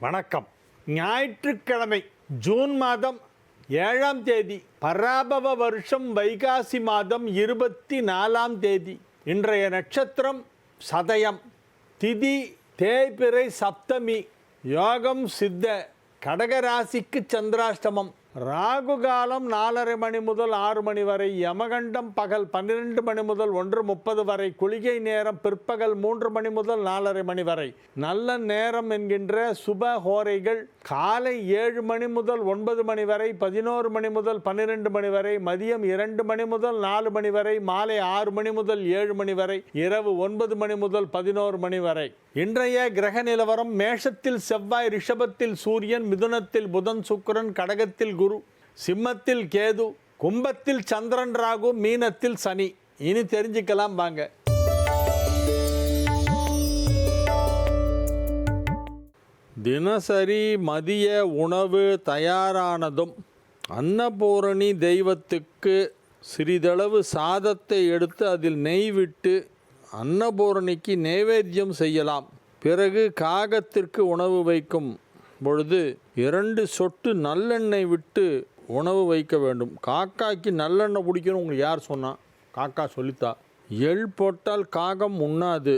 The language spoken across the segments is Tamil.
வணக்கம். ஞாயிற்றுக்கிழமை ஜூன் மாதம் 7ஆம் தேதி, பராபவ வருஷம் வைகாசி மாதம் 24ஆம் தேதி. இன்றைய நட்சத்திரம் சதயம், திதி தேய்பிறை சப்தமி, யோகம் சித்த, கடகராசிக்கு சந்திராஷ்டமம், ராகு காலம் 4:30 மணி முதல் 6 மணி வரை, யமகண்டம் பகல் 12 மணி முதல் 1:30 வரை, குளிகை நேரம் பிற்பகல் 3 மணி முதல் 4:30 மணி வரை. நல்ல நேரம் என்கின்ற சுப ஹோரைகள் காலை 7 மணி முதல் 9 மணி வரை, 11 மணி முதல் 12 மணி வரை, மதியம் 2 மணி முதல் 4 மணி வரை, மாலை 6 மணி முதல் 7 மணி வரை, இரவு 9 மணி முதல் 11 மணி வரை. இன்றைய கிரக நிலவரம்: மேஷத்தில் செவ்வாய், ரிஷபத்தில் சூரியன், மிதுனத்தில் புதன் சுக்கிரன், கடகத்தில் குரு, சிம்மத்தில் கேது, கும்பத்தில் சந்திரன் ராகு, மீனத்தில் சனி. இனி தெரிஞ்சுக்கலாம் வாங்க. தினசரி மதிய உணவு தயாரானதும் அன்னபூரணி தெய்வத்துக்கு சிறிதளவு சாதத்தை எடுத்து அதில் நெய் விட்டு அன்னபூரணிக்கு நைவேத்தியம் செய்யலாம். பிறகு காகத்திற்கு உணவு வைக்கும் பொழுது 2 சொட்டு நல்லெண்ணெய் விட்டு உணவு வைக்க வேண்டும். காக்காய்க்கு நல்லெண்ணெய் பிடிக்கணும் உங்களுக்கு யார் சொன்னால்? காக்கா சொல்லித்தா. எள் போட்டால் காகம் உண்ணாது,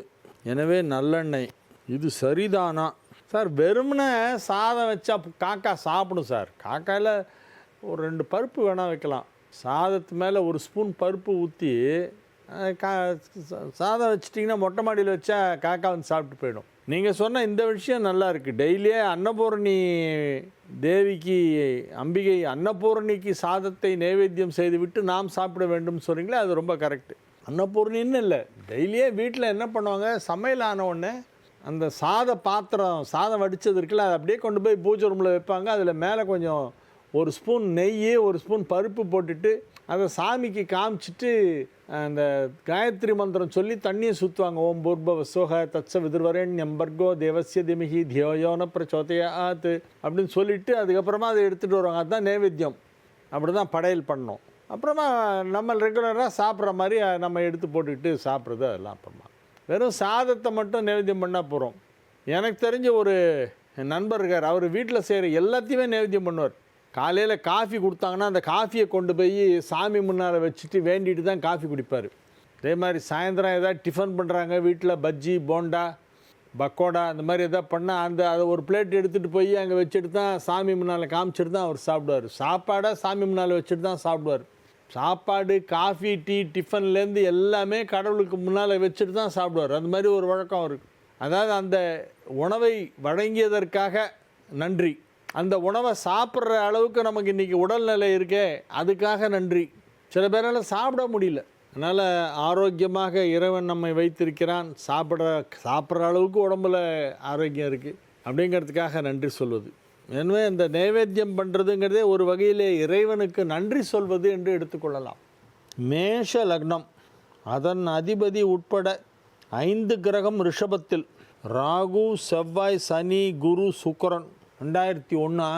எனவே நல்லெண்ணெய். இது சரிதானா சார்? வெறுமனே சாதம் வச்சா காக்கா சாப்பிடும் சார். காக்காயில் ஒரு 2 பருப்பு வேணால் வைக்கலாம். சாதத்து மேலே 1 ஸ்பூன் பருப்பு ஊற்றி சாதம் வச்சிட்டிங்கன்னா மொட்டை மாடியில் வச்சா காக்கா வந்து சாப்பிட்டு போயிடும். நீங்கள் சொன்ன இந்த விஷயம் நல்லா இருக்குது. டெய்லியே அன்னபூரணி தேவிக்கு, அம்பிகை அன்னபூரணிக்கு சாதத்தை நைவேத்தியம் செய்துவிட்டு நாம் சாப்பிட வேண்டும் சொல்கிறீங்களே, அது ரொம்ப கரெக்டு. அன்னபூரணின்னு இல்லை, டெய்லியே வீட்டில் என்ன பண்ணுவாங்க, சமையல் ஆன உடனே அந்த பாத்திரம் சாதம் வடித்தது இருக்குல்ல, அதை அப்படியே கொண்டு போய் பூஜை ரூமில் வைப்பாங்க. அதில் மேலே கொஞ்சம் 1 ஸ்பூன் நெய், 1 ஸ்பூன் பருப்பு போட்டுட்டு அதை சாமிக்கு காமிச்சிட்டு அந்த காயத்ரி மந்திரம் சொல்லி தண்ணியை சுற்றுவாங்க. ஓம் பூர்பவ சோக தத்ச விதுர்வரேண்யம் பர்கோ தேவஸ்ய திமிஹி தியோயோன பிரச்சோதயாத் அப்படின்னு சொல்லிவிட்டு அதுக்கப்புறமா அதை எடுத்துகிட்டு வருவாங்க. அதுதான் நைவேத்தியம். அப்படி தான் படையல் பண்ணோம். அப்புறமா நம்ம ரெகுலராக சாப்பிட்ற மாதிரி நம்ம எடுத்து போட்டுக்கிட்டு சாப்பிட்றது. அதெல்லாம் அப்புறமா வெறும் சாதத்தை மட்டும் நைவேத்தியம் பண்ணால் போகிறோம். எனக்கு தெரிஞ்ச ஒரு நண்பர் இருக்கார். அவர் வீட்டில் செய்கிற எல்லாத்தையுமே நைவேத்தியம் பண்ணுவார். காலையில் காஃபி கொடுத்தாங்கன்னா அந்த காஃபியை கொண்டு போய் சாமி முன்னால் வச்சுட்டு வேண்டிட்டு தான் காஃபி குடிப்பார். அதே மாதிரி சாயந்தரம் எதாவது டிஃபன் பண்ணுறாங்க வீட்டில், பஜ்ஜி போண்டா பக்கோடா அந்த மாதிரி எதாவது பண்ணால் அதை ஒரு பிளேட் எடுத்துகிட்டு போய் அங்கே வச்சுட்டு தான் சாமி முன்னால் காமிச்சிட்டு தான் அவர் சாப்பிடுவார். சாப்பாடை சாமி முன்னால் வச்சுட்டு தான் சாப்பிடுவார். சாப்பாடு, காஃபி, டீ, டிஃபன்லேருந்து எல்லாமே கடவுளுக்கு முன்னால் வச்சுட்டு தான் சாப்பிடுவார். அந்த மாதிரி ஒரு வழக்கம் இருக்குது. அதாவது அந்த உணவை வழங்கியதற்காக நன்றி. அந்த உணவை சாப்பிட்ற அளவுக்கு நமக்கு இன்றைக்கி உடல்நிலை இருக்கே, அதுக்காக நன்றி. சில பேரால் சாப்பிட முடியல. அதனால் ஆரோக்கியமாக இறைவன் நம்மை வைத்திருக்கிறான். சாப்பிட்ற அளவுக்கு உடம்பில் ஆரோக்கியம் இருக்குது அப்படிங்கிறதுக்காக நன்றி சொல்வது. எனவே இந்த நைவேத்தியம் பண்ணுறதுங்கிறதே ஒரு வகையிலே இறைவனுக்கு நன்றி சொல்வது என்று எடுத்துக்கொள்ளலாம். மேஷ லக்னம், அதன் அதிபதி உட்பட 5 கிரகம் ரிஷபத்தில், ராகு, செவ்வாய், சனி, குரு, சுக்கிரன் 2001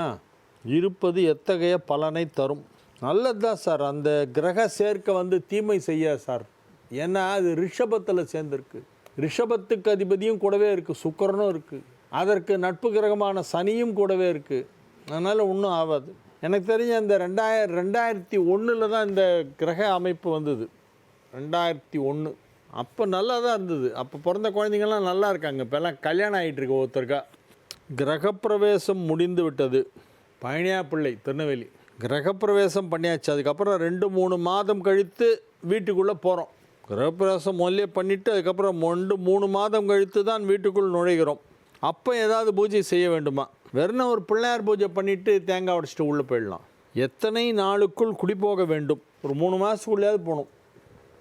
இருப்பது எத்தகைய பலனை தரும்? நல்லது தான் சார். அந்த கிரக சேர்க்கை வந்து தீமை செய்ய சார். ஏன்னா அது ரிஷபத்தில் சேர்ந்துருக்கு. ரிஷபத்துக்கு அதிபதியும் கூடவே இருக்குது, சுக்கிரனும் இருக்குது. அதற்கு நட்பு கிரகமான சனியும் கூடவே இருக்குது. அதனால் ஒன்றும் ஆகாது. எனக்கு தெரிஞ்ச இந்த 2001 தான் இந்த கிரக அமைப்பு வந்தது. 2001 அப்போ நல்லா தான் இருந்தது. அப்போ பிறந்த குழந்தைங்கள்லாம் நல்லா இருக்காங்க. இப்போல்லாம் கல்யாணம் ஆகிட்டுருக்கு ஒருத்தருக்கா. கிரகப்பிரவேசம் முடிந்து விட்டது. பழனியா பிள்ளை திருநெல்வேலி கிரகப்பிரவேசம் பண்ணியாச்சு. அதுக்கப்புறம் 2-3 மாதம் கழித்து வீட்டுக்குள்ளே போகிறோம். கிரகப்பிரவேசம் முதல்லே பண்ணிவிட்டு அதுக்கப்புறம் 2-3 மாதம் கழித்து தான் வீட்டுக்குள் நுழைகிறோம். அப்போ ஏதாவது பூஜை செய்ய வேண்டுமா? வெறும் ஒரு பிள்ளையார் பூஜை பண்ணிவிட்டு தேங்காய் உடைச்சிட்டு உள்ளே போயிடலாம். எத்தனை நாளுக்குள் குடி போக வேண்டும்? ஒரு 3 மாதத்துக்குள்ளேயாவது போகணும்.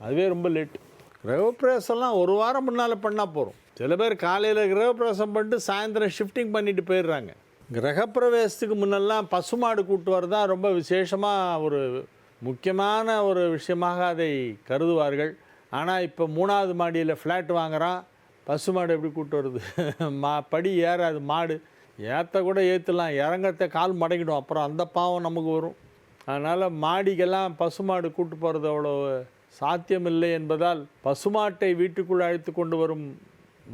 அதுவே ரொம்ப லேட்டு. கிரகப்பிரவேசம்லாம் 1 வாரம் முன்னால் பண்ணால் போகிறோம். சில பேர் காலையில் கிரகப்பிரவேசம் பண்ணிட்டு சாயந்தரம் ஷிஃப்டிங் பண்ணிட்டு போயிடுறாங்க. கிரகப்பிரவேசத்துக்கு முன்னெல்லாம் பசுமாடு கூட்டு வரதான் ரொம்ப விசேஷமாக ஒரு முக்கியமான ஒரு விஷயமாக அதை கருதுவார்கள். ஆனால் இப்போ 3வது மாடியில் ஃப்ளாட் வாங்குகிறான், பசுமாடு எப்படி கூட்டு வருது? படி ஏறாது மாடு. ஏற்ற கூட ஏற்றலாம், இறங்கத்தை கால் மடங்கிடும். அப்புறம் அந்த பாவம் நமக்கு வரும். அதனால் மாடிக்கெல்லாம் பசுமாடு கூட்டு போகிறது அவ்வளோ சாத்தியமில்லை என்பதால் பசுமாட்டை வீட்டுக்குள் அழைத்து கொண்டு வரும்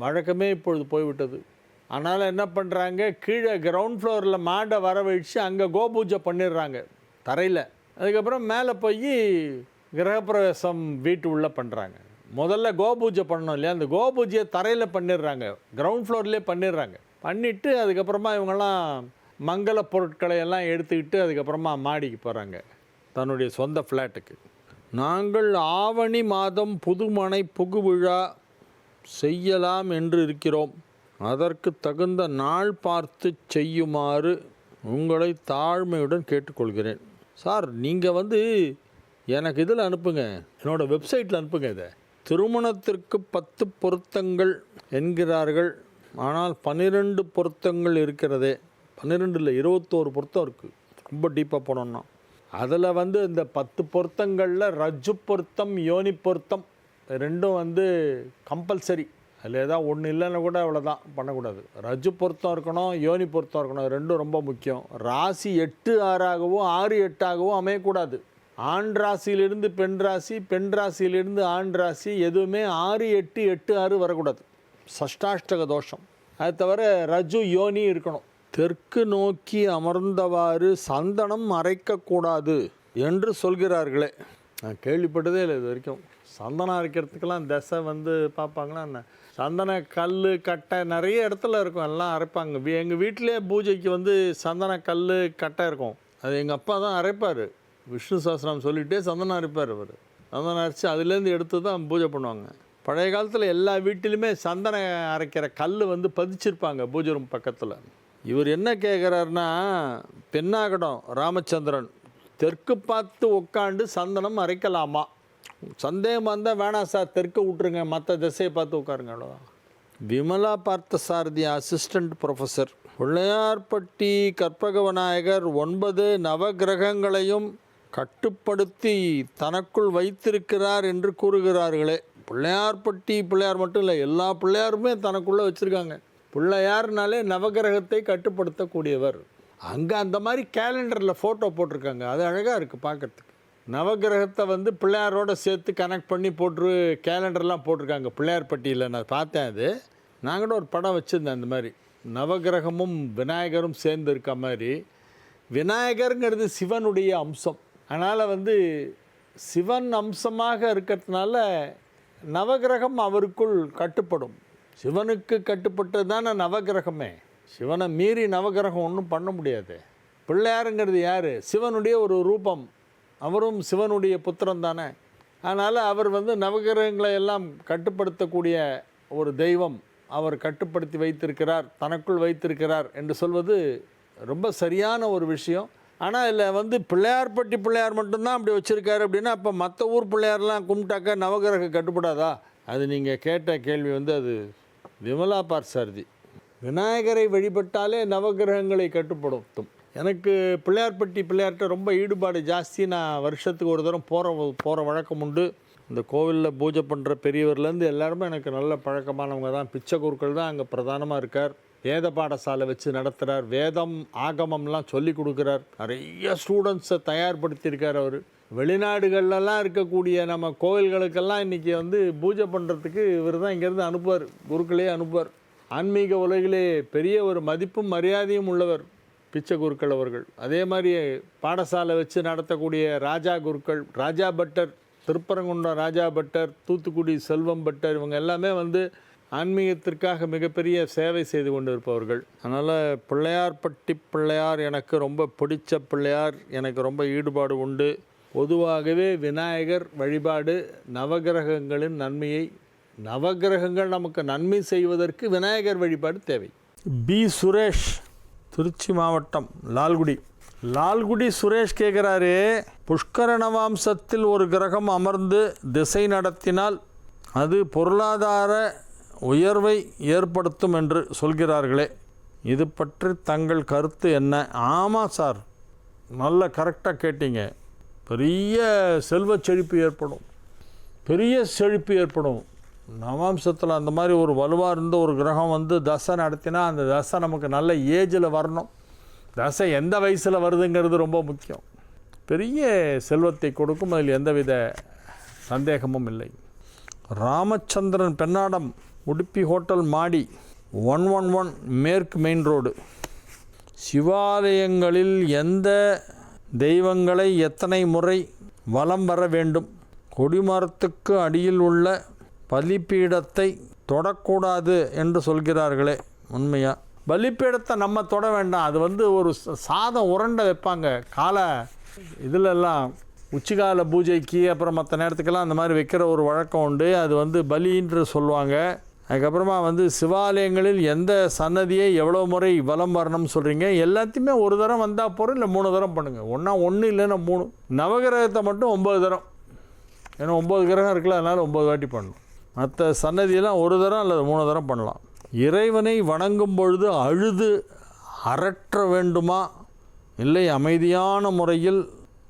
வழக்கமே இப்பொழுது போய்விட்டது. அதனால் என்ன பண்ணுறாங்க, கீழே கிரவுண்ட் ஃப்ளோரில் மாடை வரவழைச்சு அங்கே கோபூஜை பண்ணிடுறாங்க தரையில். அதுக்கப்புறம் மேலே போய் கிரகப்பிரவேசம் வீட்டு உள்ளே பண்ணுறாங்க. முதல்ல கோபூஜை பண்ணணும் இல்லையா, அந்த கோபூஜையை தரையில் பண்ணிடுறாங்க, கிரவுண்ட் ஃப்ளோர்லேயே பண்ணிடுறாங்க. பண்ணிவிட்டு அதுக்கப்புறமா இவங்கெல்லாம் மங்கள பொருட்களை எல்லாம் எடுத்துக்கிட்டு அதுக்கப்புறமா மாடிக்கு போகிறாங்க, தன்னுடைய சொந்த ஃப்ளாட்டுக்கு. நாங்கள் ஆவணி மாதம் புதுமனை புகுவிழா செய்யலாம் என்று இருக்கிறோம். அதற்கு தகுந்த நாள் பார்த்து செய்யுமாறு உங்களை தாழ்மையுடன் கேட்டுக்கொள்கிறேன். சார், நீங்கள் எனக்கு இதில் அனுப்புங்க, என்னோடய வெப்சைட்டில் அனுப்புங்க. இதை திருமணத்திற்கு 10 பொருத்தங்கள் என்கிறார்கள், ஆனால் 12 பொருத்தங்கள் இருக்கிறதே. 12 இல்லை, 21 பொருத்தம் இருக்குது. ரொம்ப டீப்பாக போனோம்னா அதில் இந்த 10 பொருத்தங்களில் ரஜ்ஜு பொருத்தம், யோனி பொருத்தம் ரெண்டும் கம்பல்சரி. அதில் ஏதாவது ஒன்று இல்லைன்னா கூட அவ்வளோதான், பண்ணக்கூடாது. ரஜ்ஜு பொருத்தம் இருக்கணும், யோனி பொருத்தம் இருக்கணும், ரெண்டும் ரொம்ப முக்கியம். ராசி 8 6ஆகவும் 6 8ஆகவும் அமையக்கூடாது. ஆண் ராசியிலிருந்து பெண் ராசி, பெண் ராசியிலிருந்து ஆண் ராசி, எதுவுமே 6 8 8 6 வரக்கூடாது, சஷ்டாஷ்டக தோஷம். அது தவிர ரஜ்ஜு யோனி இருக்கணும். தெற்கு நோக்கி அமர்ந்தவாறு சந்தனம் அரைக்கக்கூடாது என்று சொல்கிறார்களே, நான் கேள்விப்பட்டதே இல்லை இது வரைக்கும். சந்தனம் அரைக்கிறதுக்கெல்லாம் தசை பார்ப்பாங்களா என்ன? சந்தன கல் கட்டை நிறைய இடத்துல இருக்கும், எல்லாம் அரைப்பாங்க. எங்கள் வீட்டிலே பூஜைக்கு சந்தன கல் கட்டை இருக்கும், அது எங்கள் அப்பா தான் அரைப்பார். விஷ்ணு சாஸ்திரம் சொல்லிகிட்டே சந்தனம் அரைப்பார் அவர். சந்தனம் அரைச்சி அதுலேருந்து எடுத்து தான் பூஜை பண்ணுவாங்க. பழைய காலத்தில் எல்லா வீட்டிலுமே சந்தன அரைக்கிற கல் பதிச்சிருப்பாங்க பூஜை ரூம் பக்கத்தில். இவர் என்ன கேட்குறாருன்னா, பெண்ணாகடம் ராமச்சந்திரன் தெற்கு பார்த்து உட்காந்து சந்தனம் அரைக்கலாமா? சந்தேகம் வந்தால் வேணாம் சார், தெற்கு விட்ருங்க, மற்ற திசையை பார்த்து உட்காருங்க, அவ்வளோதான். Vimala Parthasarathy assistant professor. பிள்ளையார்பட்டி கற்பக விநாயகர் 9 நவகிரகங்களையும் கட்டுப்படுத்தி தனக்குள் வைத்திருக்கிறார் என்று கூறுகிறார்களே. பிள்ளையார்பட்டி பிள்ளையார் மட்டும் இல்லை, எல்லா பிள்ளையாருமே தனக்குள்ளே வச்சுருக்காங்க. பிள்ளையார்னாலே நவகிரகத்தை கட்டுப்படுத்தக்கூடியவர். அங்கே அந்த மாதிரி கேலண்டரில் ஃபோட்டோ போட்டிருக்காங்க, அது அழகாக இருக்குது பார்க்குறதுக்கு. நவகிரகத்தை பிள்ளையாரோடு சேர்த்து கனெக்ட் பண்ணி போட்டு கேலண்டர்லாம் போட்டிருக்காங்க பிள்ளையார்பட்டியில். நான் பார்த்தேன், அது நான் கூட ஒரு படம் வச்சுருந்தேன் அந்த மாதிரி, நவகிரகமும் விநாயகரும் சேர்ந்து இருக்க மாதிரி. விநாயகருங்கிறது சிவனுடைய அம்சம், அதனால் சிவன் அம்சமாக இருக்கிறதுனால நவகிரகம் அவருக்குள் கட்டுப்படும். சிவனுக்கு கட்டுப்பட்டது தானே நவகிரகமே. சிவனை மீறி நவகிரகம் ஒன்றும் பண்ண முடியாது. பிள்ளையாருங்கிறது யார்? சிவனுடைய ஒரு ரூபம், அவரும் சிவனுடைய புத்திரன் தானே. அதனால் அவர் நவகிரகங்களை எல்லாம் கட்டுப்படுத்தக்கூடிய ஒரு தெய்வம். அவர் கட்டுப்படுத்தி வைத்திருக்கிறார், தனக்குள் வைத்திருக்கிறார் என்று சொல்வது ரொம்ப சரியான ஒரு விஷயம். ஆனால் இதில் பிள்ளையார்பட்டி பிள்ளையார் மட்டும்தான் அப்படி வச்சுருக்காரு அப்படின்னா, அப்போ மற்ற ஊர் பிள்ளையாரெலாம் கும்பிட்டாக்கா நவகிரகம் கட்டுப்படாதா? அது நீங்கள் கேட்ட கேள்வி அது விமலா பார்த்தசாரதி. விநாயகரை வழிபட்டாலே நவகிரகங்களை கட்டுப்படுத்தும். எனக்கு பிள்ளையார்பட்டி பிள்ளையார்கிட்ட ரொம்ப ஈடுபாடு ஜாஸ்தி. நான் வருஷத்துக்கு ஒரு தரம் போகிற வழக்கம் உண்டு. இந்த கோவிலில் பூஜை பண்ணுற பெரியவர்லேருந்து எல்லாருமே எனக்கு நல்ல பழக்கமானவங்க தான். பிச்சை குருக்கள் தான் அங்கே பிரதானமாக இருக்கார். வேத பாடசாலை வச்சு நடத்துகிறார், வேதம் ஆகமம்லாம் சொல்லி கொடுக்குறார். நிறைய ஸ்டூடெண்ட்ஸை தயார்படுத்தியிருக்கார் அவர். வெளிநாடுகள்லாம் இருக்கக்கூடிய நம்ம கோவில்களுக்கெல்லாம் இன்றைக்கி பூஜை பண்ணுறதுக்கு இவர் தான் இங்கேருந்து அனுப்புவார், குருக்களே அனுப்புவார். ஆன்மீக உலகிலே பெரிய ஒரு மதிப்பும் மரியாதையும் உள்ளவர் பிச்சை குருக்கள் அவர்கள். அதே மாதிரி பாடசாலை வச்சு நடத்தக்கூடிய ராஜா குருக்கள், ராஜா பட்டர், திருப்பரங்குன்றம் ராஜா பட்டர், தூத்துக்குடி செல்வம் பட்டர், இவங்க எல்லாமே ஆன்மீகத்திற்காக மிகப்பெரிய சேவை செய்து கொண்டு இருப்பவர்கள். அதனால் பிள்ளையார்பட்டி பிள்ளையார் எனக்கு ரொம்ப பிடிச்ச பிள்ளையார், எனக்கு ரொம்ப ஈடுபாடு உண்டு. பொதுவாகவே விநாயகர் வழிபாடு நவகிரகங்களின் நன்மையை, நவகிரகங்கள் நமக்கு நன்மை செய்வதற்கு விநாயகர் வழிபாடு தேவை. பி சுரேஷ், திருச்சி மாவட்டம், லால்குடி சுரேஷ் கேட்குறாரு, புஷ்கர நவாம்சத்தில் ஒரு கிரகம் அமர்ந்து திசை நடத்தினால் அது பொருளாதார உயர்வை ஏற்படுத்தும் என்று சொல்கிறார்களே, இது பற்றி தங்கள் கருத்து என்ன? ஆமாம் சார், நல்ல கரெக்டாக கேட்டீங்க. பெரிய செல்வ செழிப்பு ஏற்படும், பெரிய செழிப்பு ஏற்படும். நவாம்சத்தில் அந்த மாதிரி ஒரு வலுவாக இருந்த ஒரு கிரகம் தசை நடத்தினா அந்த தசை நமக்கு நல்ல ஏஜில் வரணும். தசை எந்த வயசில் வருதுங்கிறது ரொம்ப முக்கியம். பெரிய செல்வத்தை கொடுக்கும், அதில் எந்தவித சந்தேகமும் இல்லை. ராமச்சந்திரன் பெண்ணாடம், உடுப்பி ஹோட்டல் மாடி. 111 மேற்கு மெயின் ரோடு. சிவாலயங்களில் எந்த தெய்வங்களை எத்தனை முறை வலம் வர வேண்டும்? கொடிமரத்துக்கு அடியில் உள்ள பலிப்பீடத்தை தொடக்கூடாது என்று சொல்கிறார்களே, உண்மையா? பலிப்பீடத்தை நம்ம தொட வேண்டாம். அது ஒரு சாதம் உருண்டை வைப்பாங்க இதிலெல்லாம் உச்சிகால பூஜைக்கு, அப்புறம் மற்ற நேரத்துக்கெல்லாம் அந்த மாதிரி வைக்கிற ஒரு வழக்கம் உண்டு. அது பலின்று சொல்லுவாங்க. அதுக்கப்புறமா சிவாலயங்களில் எந்த சன்னதியை எவ்வளோ முறை வலம் வரணும்னு சொல்கிறீங்க? எல்லாத்தையுமே ஒரு தரம் வந்தால் போகிறோம், இல்லை 3 தரம் பண்ணுங்கள். ஒன்று இல்லைன்னா 3. நவகிரகத்தை மட்டும் 9 தரம். ஏன்னா 9 கிரகம் இருக்குல்ல, அதனால் 9 வாட்டி பண்ணணும். மற்ற சன்னதியெல்லாம் 1 தரம் அல்லது 3 தரம் பண்ணலாம். இறைவனை வணங்கும் பொழுது அழுது அரற்ற வேண்டுமா, இல்லை அமைதியான முறையில்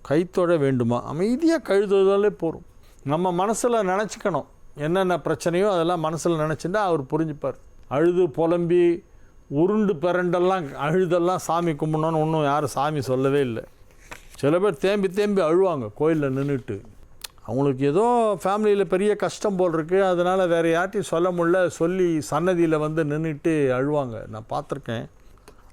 கைத்தொழ வேண்டுமா? அமைதியாக கழுதுவதாலே போகும். நம்ம மனசில் நினச்சிக்கணும் என்னென்ன பிரச்சனையோ அதெல்லாம் மனசில் நினச்சிட்டா அவர் புரிஞ்சுப்பார். அழுது புலம்பி உருண்டு பிறண்டெல்லாம் அழுதெல்லாம் சாமி கும்பிடணுன்னு ஒன்றும் யாரும் சாமி சொல்லவே இல்லை. சில பேர் தேம்பி அழுவாங்க கோயிலில் நின்றுட்டு. அவங்களுக்கு ஏதோ ஃபேமிலியில் பெரிய கஷ்டம் போல் இருக்குது, அதனால் வேறு யார்ட்டையும் சொல்ல முடியல, சொல்லி சன்னதியில் நின்றுட்டு அழுவாங்க, நான் பார்த்துருக்கேன்.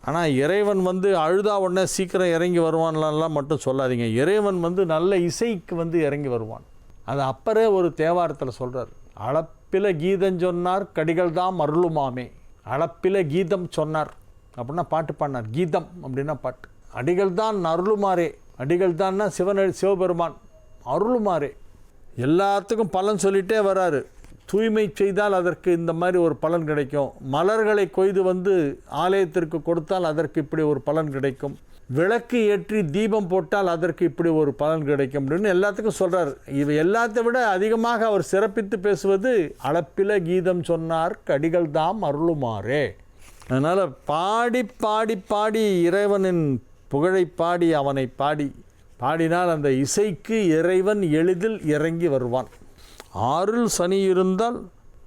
ஆனால் இறைவன் அழுதா உடனே சீக்கிரம் இறங்கி வருவான்லாம் மட்டும் சொல்லாதீங்க. இறைவன் நல்ல இசைக்கு இறங்கி வருவான். அது அப்பரே ஒரு தேவாரத்தில் சொல்கிறார். அளப்பில கீதம் சொன்னார் கடிகள் தாம் அருளுமாமே. அளப்பில கீதம் சொன்னார் அப்படின்னா பாட்டு பாடினார். கீதம் அப்படின்னா பாட்டு. அடிகள் தான் அருளுமாறே. அடிகள் தான்னா சிவபெருமான் அருளுமாறே. எல்லாத்துக்கும் பலன் சொல்லிகிட்டே வராரு. தூய்மை செய்தால் அதற்கு இந்த மாதிரி ஒரு பலன் கிடைக்கும். மலர்களை கொய்து ஆலயத்திற்கு கொடுத்தால் அதற்கு இப்படி ஒரு பலன் கிடைக்கும். விளக்கு ஏற்றி தீபம் போட்டால் அதற்கு இப்படி ஒரு பலன் கிடைக்கும் அப்படின்னு எல்லாத்துக்கும் சொல்கிறார். இவை எல்லாத்தை விட அதிகமாக அவர் சிறப்பித்து பேசுவது அளப்பில கீதம் சொன்னார் கடிகள் தாம் அருளுமாறே. அதனால் பாடி இறைவனின் புகழை பாடி அவனை பாடினால் அந்த இசைக்கு இறைவன் எளிதில் இறங்கி வருவான். 6 சனி இருந்தால்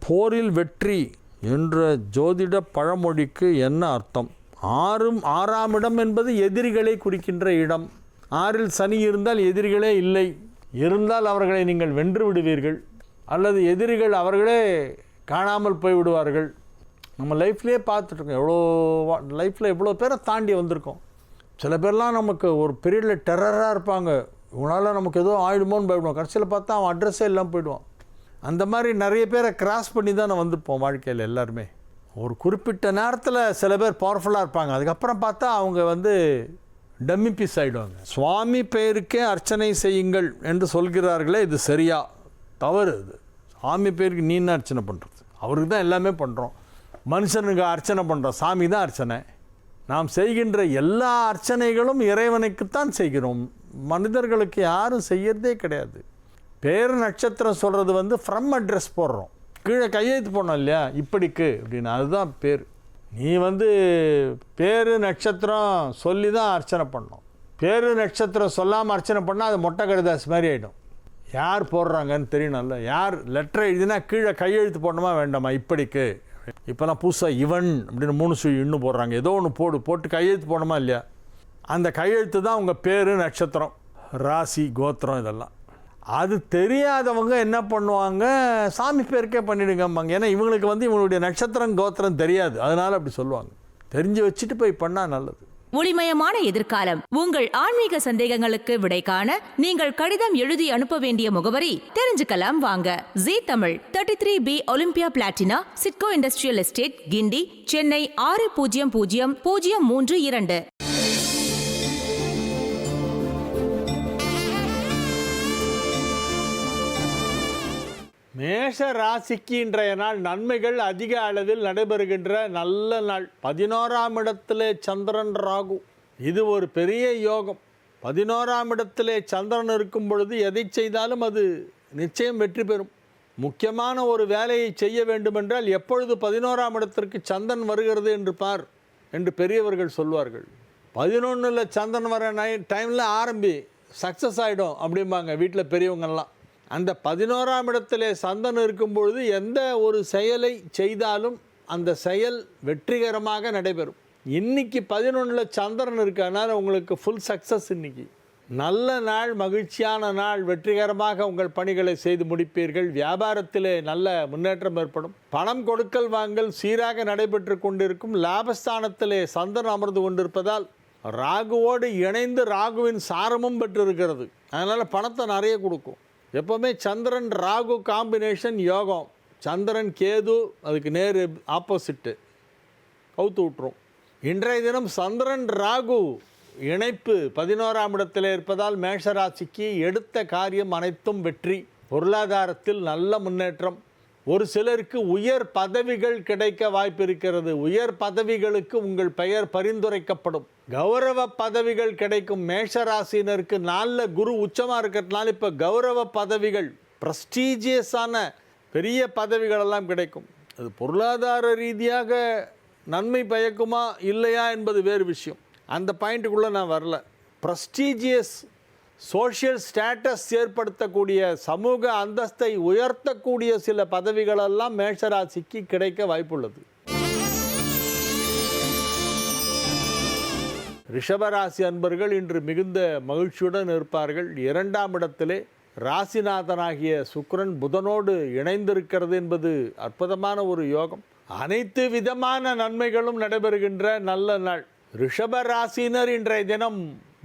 போரில் வெற்றி என்ற ஜோதிட பழமொழிக்கு என்ன அர்த்தம்? 6ஆம் இடம் என்பது எதிரிகளை குறிக்கின்ற இடம். 6 சனி இருந்தால் எதிரிகளே இல்லை, இருந்தால் அவர்களை நீங்கள் வென்று விடுவீர்கள், அல்லது எதிரிகள் அவர்களே காணாமல் போய்விடுவார்கள். நம்ம லைஃப்லேயே பார்த்துட்ருக்கோம், லைஃப்பில் எவ்வளோ பேரை தாண்டி வந்திருக்கோம். சில பேர்லாம் நமக்கு ஒரு பீரியடில் டெரராக இருப்பாங்க, இவனால் நமக்கு ஏதோ ஆயிடுமோன்னு பயப்படுவோம். கடைசியில் பார்த்தா அவன் அட்ரஸே எல்லாம் போயிடுவான். அந்த மாதிரி நிறைய பேரை கிராஸ் பண்ணி தான் நான் வந்திருப்போம் வாழ்க்கையில் எல்லாருமே. ஒரு குறிப்பிட்ட நேரத்தில் சில பேர் பவர்ஃபுல்லாக இருப்பாங்க, அதுக்கப்புறம் பார்த்தா அவங்க டம்மி பீஸ் ஆகிடுவாங்க. சுவாமி பெயருக்கே அர்ச்சனை செய்யுங்கள் என்று சொல்கிறார்களே, இது சரியா தவறு? இது சாமி பேருக்கு நீ என்ன அர்ச்சனை பண்ணுறது? அவருக்கு தான் எல்லாமே பண்ணுறோம். மனுஷனுக்கு அர்ச்சனை பண்ணுறோம், சாமி தான் அர்ச்சனை. நாம் செய்கின்ற எல்லா அர்ச்சனைகளும் இறைவனுக்குத்தான் செய்கிறோம், மனிதர்களுக்கு யாரும் செய்யறதே கிடையாது. பேர் நட்சத்திரம் சொல்கிறது ஃப்ரம் அட்ரஸ் போடுறோம், கீழே கையெழுத்து போடணும் இல்லையா, இப்படிக்கு அப்படின்னு, அதுதான் பேர். நீ பேர் நட்சத்திரம் சொல்லி தான் அர்ச்சனை பண்ணணும். பேர் நட்சத்திரம் சொல்லாமல் அர்ச்சனை பண்ணால் அது மொட்டை கடிதாஸ் மாதிரி ஆகிடும். யார் போடுறாங்கன்னு தெரியணும்ல. யார் லெட்டர் எழுதினா கீழே கையெழுத்து போடணுமா வேண்டாமா, இப்படிக்கு. இப்போலாம் புதுசாக இவன் அப்படின்னு 3 சுழி இன்னும் போடுறாங்க. ஏதோ ஒன்று போட்டு கையெழுத்து போடணுமா இல்லையா, அந்த கையெழுத்து தான் உங்கள் பேர் நட்சத்திரம் ராசி கோத்திரம் இதெல்லாம். அது தெரியாதவங்க என்ன பண்ணுவாங்க, சாமி பேருக்கே பண்ணிடுங்கம்பாங்க. ஏன்னா இவங்களுக்கு இவங்களுடைய நட்சத்திரம் கோத்திரம் தெரியாது, அதனால் அப்படி சொல்லுவாங்க. தெரிஞ்சு வச்சுட்டு போய் பண்ணால் நல்லது. ஒளிமயமான எதிர்காலம். உங்கள் ஆன்மீக சந்தேகங்களுக்கு விடை காண நீங்கள் கடிதம் எழுதி அனுப்ப வேண்டிய முகவரி தெரிஞ்சுக்கலாம் வாங்க. Zee Tamil 33B Olympia Platina, SIDCO industrial estate, Guindy, Chennai 600032. மேஷ ராசிக்கு இன்றைய நாள் நன்மைகள் அதிக அளவில் நடைபெறுகின்ற நல்ல நாள். 11ஆம் இடத்திலே சந்திரன் ராகு, இது ஒரு பெரிய யோகம். 11ஆம் இடத்திலே சந்திரன் இருக்கும் பொழுது எதை செய்தாலும் அது நிச்சயம் வெற்றி பெறும். முக்கியமான ஒரு வேலையை செய்ய வேண்டுமென்றால் எப்பொழுது 11ஆம் இடத்திற்கு சந்திரன் வருகிறது என்று பார் என்று பெரியவர்கள் சொல்வார்கள். 11ல் சந்திரன் வர டைமில் ஆரம்பி சக்ஸஸ் ஆகிடும் அப்படிம்பாங்க வீட்டில் பெரியவங்கள்லாம். அந்த 11ஆம் இடத்திலே சந்திரன் இருக்கும் பொழுது எந்த ஒரு செயலை செய்தாலும் அந்த செயல் வெற்றிகரமாக நடைபெறும். இன்றைக்கி 11ல் சந்திரன் இருக்கு, அதனால் உங்களுக்கு ஃபுல் சக்ஸஸ். இன்றைக்கி நல்ல நாள், மகிழ்ச்சியான நாள். வெற்றிகரமாக உங்கள் பணிகளை செய்து முடிப்பீர்கள். வியாபாரத்திலே நல்ல முன்னேற்றம் ஏற்படும். பணம் கொடுக்கல் வாங்கல் சீராக நடைபெற்று கொண்டிருக்கும். லாபஸ்தானத்திலே சந்திரன் அமர்ந்து கொண்டிருப்பதால் ராகுவோடு இணைந்து ராகுவின் சாரமும் பெற்றிருக்கிறது. அதனால் பணத்தை நிறைய கொடுக்கும். எப்போவுமே சந்திரன் ராகு காம்பினேஷன் யோகம். சந்திரன் கேது அதுக்கு நேர் ஆப்போசிட்டு, கவுத்து விட்டுரும். இன்றைய தினம் சந்திரன் ராகு இணைப்பு 11ஆம் இடத்தில் இருப்பதால் மேஷராசிக்கு எடுத்த காரியம் அனைத்தும் வெற்றி. பொருளாதாரத்தில் நல்ல முன்னேற்றம். ஒரு சிலருக்கு உயர் பதவிகள் கிடைக்க வாய்ப்பு இருக்கிறது. உயர் பதவிகளுக்கு உங்கள் பெயர் பரிந்துரைக்கப்படும். கௌரவ பதவிகள் கிடைக்கும். மேஷராசினருக்கு நல்ல குரு உச்சமாக இருக்கிறதுனால இப்போ கௌரவ பதவிகள், ப்ரெஸ்டீஜியஸான பெரிய பதவிகளெல்லாம் கிடைக்கும். அது பொருளாதார ரீதியாக நன்மை பயக்குமா இல்லையா என்பது வேறு விஷயம். அந்த பாயிண்ட்டுக்குள்ளே நான் வரல. ப்ரெஸ்டீஜியஸ் சோஷியல் ஸ்டேட்டஸ் ஏற்படுத்தக்கூடிய, சமூக அந்தஸ்தை உயர்த்தக்கூடிய சில பதவிகளெல்லாம் மேஷராசிக்கு கிடைக்க வாய்ப்புள்ளது. ரிஷபராசி அன்பர்கள் இன்று மிகுந்த மகிழ்ச்சியுடன் இருப்பார்கள். 2ஆம் இடத்திலே ராசிநாதனாகிய சுக்கிரன் புதனோடு இணைந்திருக்கிறது என்பது அற்புதமான ஒரு யோகம். அனைத்து விதமான நன்மைகளும் நடைபெறுகின்ற நல்ல நாள். ரிஷப ராசினர் இன்றைய தினம்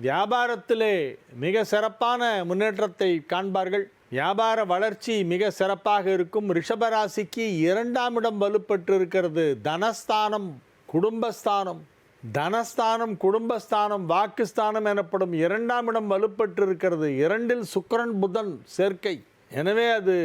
வியாபாரத்திலே மிக சிறப்பான முன்னேற்றத்தை காண்பார்கள். வியாபார வளர்ச்சி மிக சிறப்பாக இருக்கும். ரிஷபராசிக்கு 2ஆம் இடம் வலுப்பெற்று இருக்கிறது. தனஸ்தானம், குடும்பஸ்தானம், தனஸ்தானம், குடும்பஸ்தானம், வாக்குஸ்தானம் எனப்படும் 2ஆம் இடம் வலுப்பெற்று இருக்கிறது. 2இல் சுக்கிரன் புதன் சேர்க்கை. எனவே அது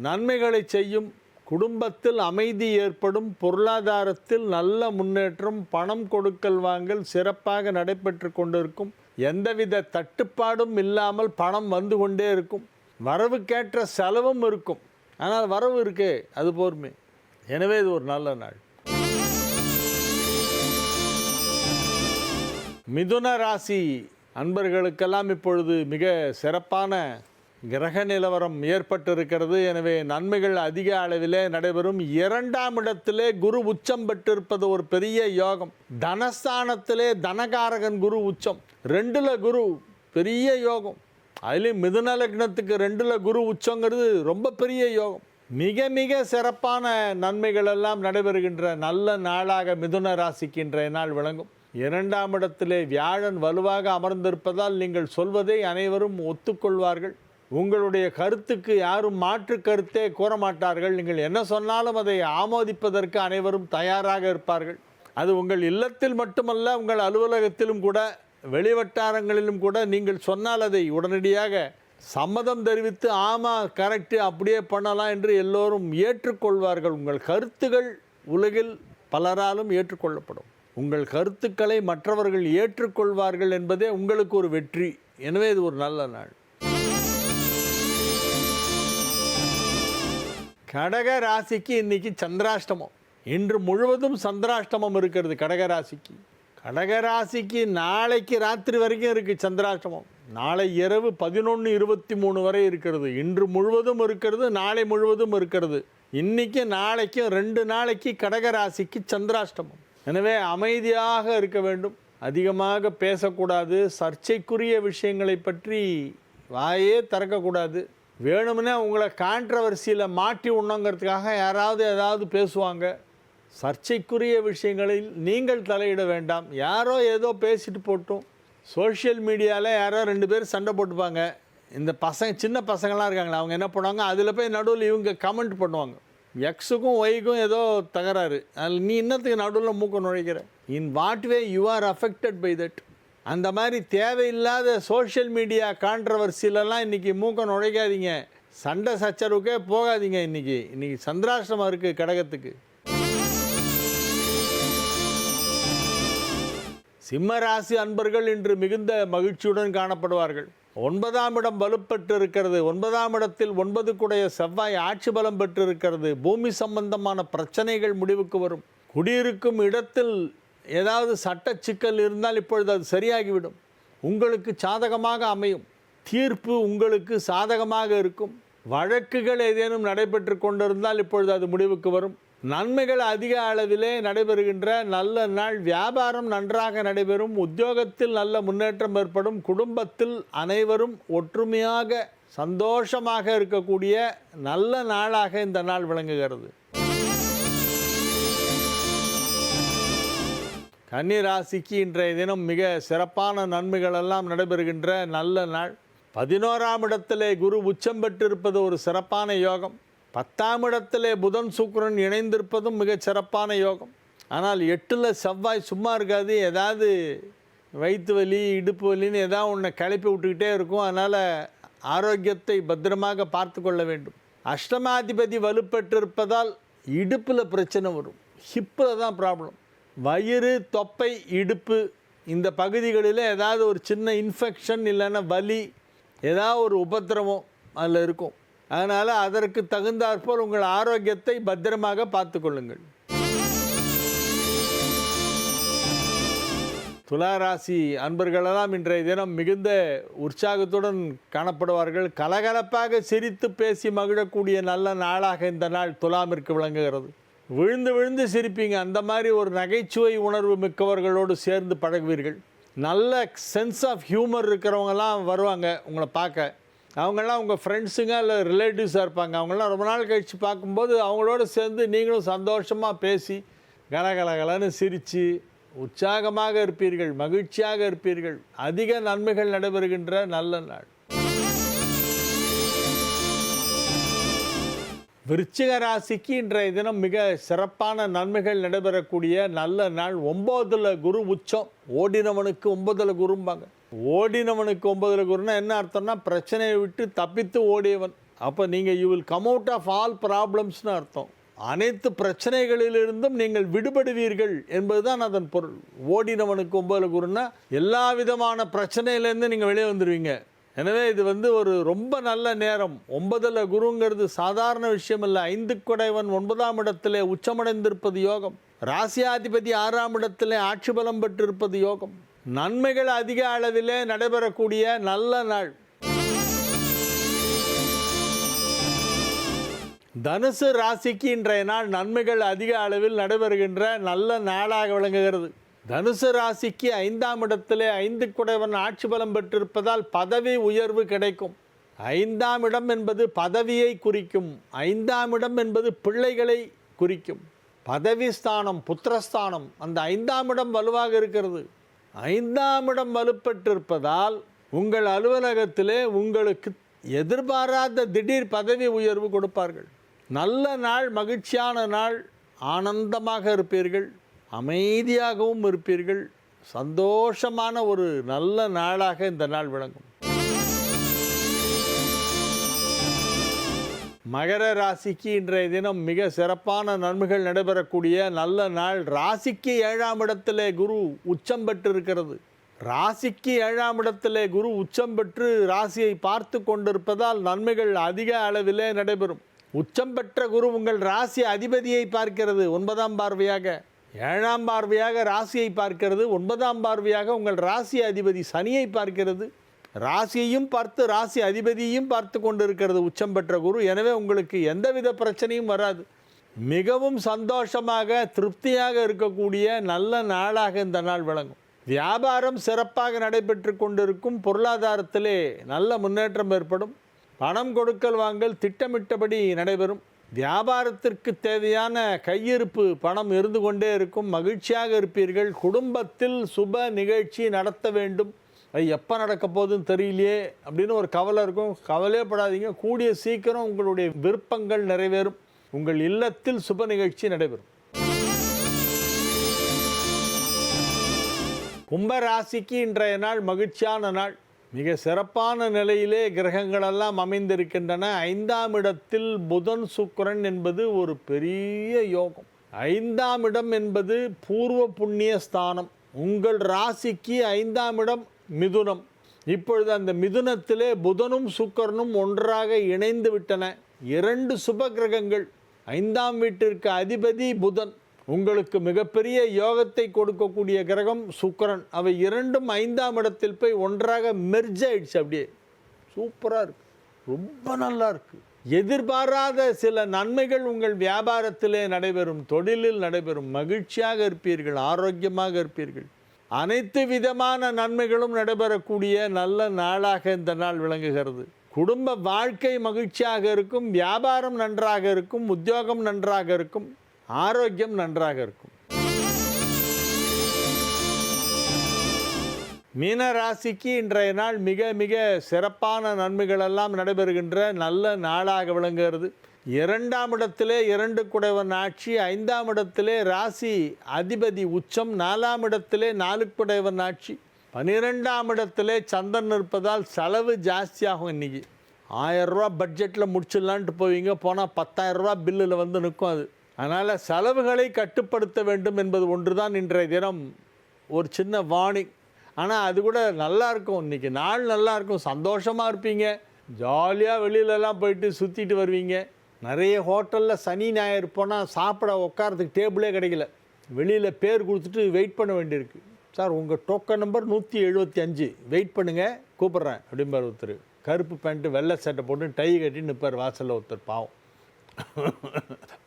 நன்மைகளை செய்யும். குடும்பத்தில் அமைதி ஏற்படும். பொருளாதாரத்தில் நல்ல முன்னேற்றம். பணம் கொடுக்கல் வாங்கல் சிறப்பாக நடைபெற்று கொண்டிருக்கும். எந்தவித தட்டுப்பாடும் இல்லாமல் பணம் வந்து கொண்டே இருக்கும். வரவுக்கேற்ற செலவும் இருக்கும். ஆனால் வரவு இருக்கே, அது போர்மே. எனவே இது ஒரு நல்ல நாள். மிதுன ராசி அன்பர்களுக்கெல்லாம் இப்பொழுது மிக சிறப்பான கிரக நிலவரம் ஏற்பட்டிருக்கிறது. எனவே நன்மைகள் அதிக அளவிலே நடைபெறும். 2ஆம் இடத்திலே குரு உச்சம் பெற்றிருப்பது ஒரு பெரிய யோகம். தனஸ்தானத்திலே தனகாரகன் குரு உச்சம். 2ல் குரு பெரிய யோகம். அதுலேயும் மிதுன லக்னத்துக்கு 2ல் குரு உச்சங்கிறது ரொம்ப பெரிய யோகம். மிக மிக சிறப்பான நன்மைகள் எல்லாம் நடைபெறுகின்ற நல்ல நாளாக மிதுன ராசிக்கு இன்றைய நாள் விளங்கும். 2ஆம் இடத்திலே வியாழன் வலுவாக அமர்ந்திருப்பதால் நீங்கள் சொல்வதை அனைவரும் ஒத்துக்கொள்வார்கள். உங்களுடைய கருத்துக்கு யாரும் மாற்று கருத்தே கூற மாட்டார்கள். நீங்கள் என்ன சொன்னாலும் அதை ஆமோதிப்பதற்கு அனைவரும் தயாராக இருப்பார்கள். அது உங்கள் இல்லத்தில் மட்டுமல்ல, உங்கள் அலுவலகத்திலும் கூட, வெளிவட்டாரங்களிலும் கூட நீங்கள் சொன்னால் அதை உடனடியாக சம்மதம் தெரிவித்து ஆமாம் கரெக்டு அப்படியே பண்ணலாம் என்று எல்லோரும் ஏற்றுக்கொள்வார்கள். உங்கள் கருத்துகள் உலகில் பலராலும் ஏற்றுக்கொள்ளப்படும். உங்கள் கருத்துக்களை மற்றவர்கள் ஏற்றுக்கொள்வார்கள் என்பதே உங்களுக்கு ஒரு வெற்றி. எனவே இது ஒரு நல்ல நாள். கடக ராசிக்கு இன்னைக்கு சந்திராஷ்டமம். இன்று முழுவதும் சந்திராஷ்டமம் இருக்கிறது கடகராசிக்கு. கடகராசிக்கு நாளைக்கு ராத்திரி வரைக்கும் இருக்குது சந்திராஷ்டமம். நாளை இரவு 11:23 வரை இருக்கிறது. இன்று முழுவதும் இருக்கிறது, நாளை முழுவதும் இருக்கிறது. இன்னைக்கு நாளைக்கும் 2 நாளைக்கு கடகராசிக்கு சந்திராஷ்டமம். எனவே அமைதியாக இருக்க வேண்டும். அதிகமாக பேசக்கூடாது. சர்ச்சைக்குரிய விஷயங்களை பற்றி வாயே திறக்கக்கூடாது. வேணும்னே உங்களை கான்ட்ரவர்சியில் மாட்டி உண்ணுங்கிறதுக்காக யாராவது ஏதாவது பேசுவாங்க. சர்ச்சைக்குரிய விஷயங்களில் நீங்கள் தலையிட வேண்டாம். யாரோ ஏதோ பேசிட்டு போட்டும். சோஷியல் மீடியாவில் யாரோ 2 பேர் சண்டை போட்டுப்பாங்க. இந்த பசங்க, சின்ன பசங்களாம் இருக்காங்களா, அவங்க என்ன பண்ணுவாங்க, அதில் போய் நடுவில் இவங்க கமெண்ட் பண்ணுவாங்க. எக்ஸுக்கும் ஒய்க்கும் ஏதோ தகராறு, அதில் நீ இன்னத்துக்கு நடுவில் மூக்க நுழைக்கிற. In what way you are affected by that. அந்த மாதிரி தேவையில்லாத சோஷியல் மீடியா கான்ட்ரவர்சிலெல்லாம் இன்றைக்கி மூக்க நுழைக்காதீங்க. சண்டை சச்சரவுக்கே போகாதீங்க. இன்றைக்கி சந்திராஷ்டமம் இருக்குது கடகத்துக்கு. சிம்ம ராசி அன்பர்கள் இன்று மிகுந்த மகிழ்ச்சியுடன் காணப்படுவார்கள். 9ஆம் இடம் வலுப்பெற்று இருக்கிறது. 9ஆம் இடத்தில் 9 கூடைய செவ்வாய் ஆட்சி பலம் பெற்றிருக்கிறது. பூமி சம்பந்தமான பிரச்சனைகள் முடிவுக்கு வரும். குடியிருக்கும் இடத்தில் ஏதாவது சட்ட சிக்கல் இருந்தால் இப்பொழுது அது சரியாகிவிடும். உங்களுக்கு சாதகமாக அமையும். தீர்ப்பு உங்களுக்கு சாதகமாக இருக்கும். வழக்குகள் ஏதேனும் நடைபெற்று கொண்டிருந்தால் இப்பொழுது அது முடிவுக்கு வரும். நன்மைகள் அதிக அளவிலே நடைபெறுகின்ற நல்ல நாள். வியாபாரம் நன்றாக நடைபெறும். உத்தியோகத்தில் நல்ல முன்னேற்றம் ஏற்படும். குடும்பத்தில் அனைவரும் ஒற்றுமையாக சந்தோஷமாக இருக்கக்கூடிய நல்ல நாளாக இந்த நாள் விளங்குகிறது. கன்னி ராசிக்கு இன்றைய தினம் மிக சிறப்பான நன்மைகள் எல்லாம் நடைபெறுகின்ற நல்ல நாள். 11ஆம் இடத்திலே குரு உச்சம் பெற்றிருப்பது ஒரு சிறப்பான யோகம். 10ஆம் இடத்திலே புதன் சுக்கிரன் இணைந்திருப்பதும் மிக சிறப்பான யோகம். ஆனால் 8ல் செவ்வாய் சும்மா இருக்காது. ஏதாவது வயிற்று வலி இடுப்பு வலின்னு ஏதாவது ஒன்று கிளப்பி விட்டுக்கிட்டே இருக்கும். அதனால் ஆரோக்கியத்தை பத்திரமாக பார்த்து கொள்ள வேண்டும். அஷ்டமாதிபதி வலுப்பெற்றிருப்பதால் இடுப்பில் பிரச்சனை வரும். ஹிப்பில் தான் ப்ராப்ளம். வயிறு, தொப்பை, இடுப்பு இந்த பகுதிகளில் ஏதாவது ஒரு சின்ன இன்ஃபெக்ஷன் இல்லைன்னா வலி ஏதாவது ஒரு உபத்திரவம் அதில் இருக்கும். அதனால் அதற்கு தகுந்தாற்போல் உங்கள் ஆரோக்கியத்தை பத்திரமாக பார்த்து கொள்ளுங்கள். துளாராசி அன்பர்களெல்லாம் இன்றைய தினம் மிகுந்த உற்சாகத்துடன் காணப்படுவார்கள். கலகலப்பாக சிரித்து பேசி மகிழக்கூடிய நல்ல நாளாக இந்த நாள் துலாமிற்கு விளங்குகிறது. விழுந்து விழுந்து சிரிப்பீங்க. அந்த மாதிரி ஒரு நகைச்சுவை உணர்வு மிக்கவர்களோடு சேர்ந்து பழகுவீர்கள். நல்ல சென்ஸ் ஆஃப் ஹியூமர் இருக்கிறவங்கலாம் வருவாங்க உங்களை பார்க்க. அவங்கெல்லாம் உங்கள் ஃப்ரெண்ட்ஸுங்க இல்லை ரிலேட்டிவ்ஸாக இருப்பாங்க. அவங்களாம் ரொம்ப நாள் கழித்து பார்க்கும்போது அவங்களோட சேர்ந்து நீங்களும் சந்தோஷமாக பேசி கலகலகலன்னு சிரித்து உற்சாகமாக இருப்பீர்கள், மகிழ்ச்சியாக இருப்பீர்கள். அதிக நன்மைகள் நடைபெறுகின்ற நல்ல நாள். விருச்சிக ராசிக்கு இன்றைய தினம் மிக சிறப்பான நன்மைகள் நடைபெறக்கூடிய நல்ல நாள். 9ல் குரு உச்சம். ஓடினவனுக்கு 9ல் குரும்பாங்க. ஓடினவனுக்கு 9ல் குருன்னா என்ன அர்த்தம்னா பிரச்சனையை விட்டு தப்பித்து ஓடியவன். அப்போ நீங்கள் you will come out of all ப்ராப்ளம்ஸ்னு அர்த்தம். அனைத்து பிரச்சனைகளிலிருந்தும் நீங்கள் விடுபடுவீர்கள் என்பதுதான் அதன் பொருள். ஓடினவனுக்கு 9ல் குருன்னா எல்லா விதமான பிரச்சனையிலேருந்து நீங்கள் வெளியே வந்துடுவீங்க. எனவே இது ஒரு ரொம்ப நல்ல நேரம். 9ல் குருங்கிறது சாதாரண விஷயம் இல்லை. 5 குடைவன் 9ஆம் இடத்திலே உச்சமடைந்திருப்பது யோகம். ராசியாதிபதி 6ஆம் இடத்திலே ஆட்சி பலம் பெற்றிருப்பது யோகம். நன்மைகள் அதிக அளவிலே நடைபெறக்கூடிய நல்ல நாள். தனுசு ராசிக்கு இன்றைய நாள் நன்மைகள் அதிக அளவில் நடைபெறுகின்ற நல்ல நாளாக விளங்குகிறது. தனுசு ராசிக்கு 5ஆம் இடத்திலே 5 குடைவன் ஆட்சி பலம் பெற்றிருப்பதால் பதவி உயர்வு கிடைக்கும். 5ஆம் இடம் என்பது பதவியை குறிக்கும். 5ஆம் இடம் என்பது பிள்ளைகளை குறிக்கும். பதவி ஸ்தானம், புத்திரஸ்தானம். அந்த 5ஆம் இடம் வலுவாக இருக்கிறது. 5ஆம் இடம் வலுப்பெற்றிருப்பதால் உங்கள் அலுவலகத்திலே உங்களுக்கு எதிர்பாராத திடீர் பதவி உயர்வு கொடுப்பார்கள். நல்ல நாள், மகிழ்ச்சியான நாள். ஆனந்தமாக இருப்பீர்கள், அமைதியாகவும் இருப்பீர்கள். சந்தோஷமான ஒரு நல்ல நாளாக இந்த நாள் விளங்கும். மகர ராசிக்கு இன்றைய தினம் மிக சிறப்பான நன்மைகள் நடைபெறக்கூடிய நல்ல நாள். ராசிக்கு 7ஆம் இடத்திலே குரு உச்சம் பெற்றிருக்கிறது. ராசிக்கு 7ஆம் இடத்திலே குரு உச்சம் பெற்று ராசியை பார்த்து கொண்டிருப்பதால் நன்மைகள் அதிக அளவிலே நடைபெறும். உச்சம் பெற்ற குரு உங்கள் ராசி அதிபதியை பார்க்கிறது 9ஆம் பார்வையாக. 7ஆம் பார்வையாக ராசியை பார்க்கிறது. 9ஆம் பார்வையாக உங்கள் ராசி அதிபதி சனியை பார்க்கிறது. ராசியையும் பார்த்து ராசி அதிபதியையும் பார்த்து கொண்டிருக்கிறது உச்சம் பெற்ற குரு. எனவே உங்களுக்கு எந்தவித பிரச்சனையும் வராது. மிகவும் சந்தோஷமாக திருப்தியாக இருக்கக்கூடிய நல்ல நாளாக இந்த நாள் விளங்கும். வியாபாரம் சிறப்பாக நடைபெற்று கொண்டிருக்கும். பொருளாதாரத்திலே நல்ல முன்னேற்றம் ஏற்படும். பணம் கொடுக்கல் வாங்கல் திட்டமிட்டபடி நடைபெறும். வியாபாரத்திற்கு தேவையான கையிருப்பு பணம் இருந்து கொண்டே இருக்கும். மகிழ்ச்சியாக இருப்பீர்கள். குடும்பத்தில் சுப நிகழ்ச்சி நடத்த வேண்டும். அது எப்போ நடக்க போகுதுன்னு தெரியலையே அப்படின்னு ஒரு கவலை இருக்கும். கவலையப்படாதீங்க. கூடிய சீக்கிரம் உங்களுடைய விருப்பங்கள் நிறைவேறும். உங்கள் இல்லத்தில் சுப நிகழ்ச்சி நடைபெறும். கும்பராசிக்கு இன்றைய நாள் மகிழ்ச்சியான நாள். மிக சிறப்பான நிலையிலே கிரகங்களெல்லாம் அமைந்திருக்கின்றன. 5ஆம் இடத்தில் புதன் சுக்கிரன் என்பது ஒரு பெரிய யோகம். 5ஆம் இடம் என்பது பூர்வ புண்ணிய ஸ்தானம். உங்கள் ராசிக்கு 5ஆம் இடம் மிதுனம். இப்பொழுது அந்த மிதுனத்திலே புதனும் சுக்கிரனும் ஒன்றாக இணைந்து விட்டன. 2 சுப கிரகங்கள். 5ஆம் வீட்டிற்கு அதிபதி புதன். உங்களுக்கு மிகப்பெரிய யோகத்தை கொடுக்கக்கூடிய கிரகம் சுக்கிரன். அவை இரண்டும் 5ஆம் இடத்தில் போய் ஒன்றாக மெர்ஜ் ஆயிடுச்சு. அப்படியே சூப்பராக இருக்குது, ரொம்ப நல்லா இருக்குது. எதிர்பாராத சில நன்மைகள் உங்கள் வியாபாரத்திலே நடைபெறும், தொழிலில் நடைபெறும். மகிழ்ச்சியாக இருப்பீர்கள், ஆரோக்கியமாக இருப்பீர்கள். அனைத்து விதமான நன்மைகளும் நடைபெறக்கூடிய நல்ல நாளாக இந்த நாள் விளங்குகிறது. குடும்ப வாழ்க்கை மகிழ்ச்சியாக இருக்கும், வியாபாரம் நன்றாக இருக்கும், உத்தியோகம் நன்றாக இருக்கும், ஆரோக்கியம் நன்றாக இருக்கும். மீன ராசிக்கு இன்றைய நாள் மிக மிக சிறப்பான நன்மைகள் எல்லாம் நடைபெறுகின்ற நல்ல நாளாக விளங்குகிறது. 2ஆம் இடத்திலே 2 குடைவன் ஆட்சி, 5ஆம் இடத்திலே ராசி அதிபதி உச்சம், 4ஆம் இடத்திலே 4 குடைவன் ஆட்சி, 12ஆம் இடத்திலே சந்திரன் இருப்பதால் செலவு ஜாஸ்தியாகும். இன்றைக்கி 1000 ரூபா பட்ஜெட்டில் முடிச்சிடலான்ட்டு போவீங்க, போனால் 10,000 ரூபா பில்லில் வந்து நிற்கும். அதனால் செலவுகளை கட்டுப்படுத்த வேண்டும் என்பது ஒன்று தான் இன்றைய தினம் ஒரு சின்ன வார்னிங். ஆனால் அது கூட நல்லாயிருக்கும். இன்றைக்கி நாள் நல்லாயிருக்கும், சந்தோஷமாக இருப்பீங்க, ஜாலியாக வெளியிலலாம் போயிட்டு சுற்றிட்டு வருவீங்க. நிறைய ஹோட்டலில் சனி ஞாயிறு போனால் சாப்பிட உட்காரத்துக்கு டேபிளே கிடைக்கல, வெளியில் பேர் கொடுத்துட்டு வெயிட் பண்ண வேண்டியிருக்கு. சார் உங்கள் டோக்கன் நம்பர் 175, வெயிட் பண்ணுங்கள் கூப்பிட்றேன் அப்படிம்பார் ஒருத்தர். கருப்பு பேண்ட்டு வெள்ளை சட்டை போட்டு டை கட்டி நிற்பார் வாசலில் ஒருத்தர், பாவம்.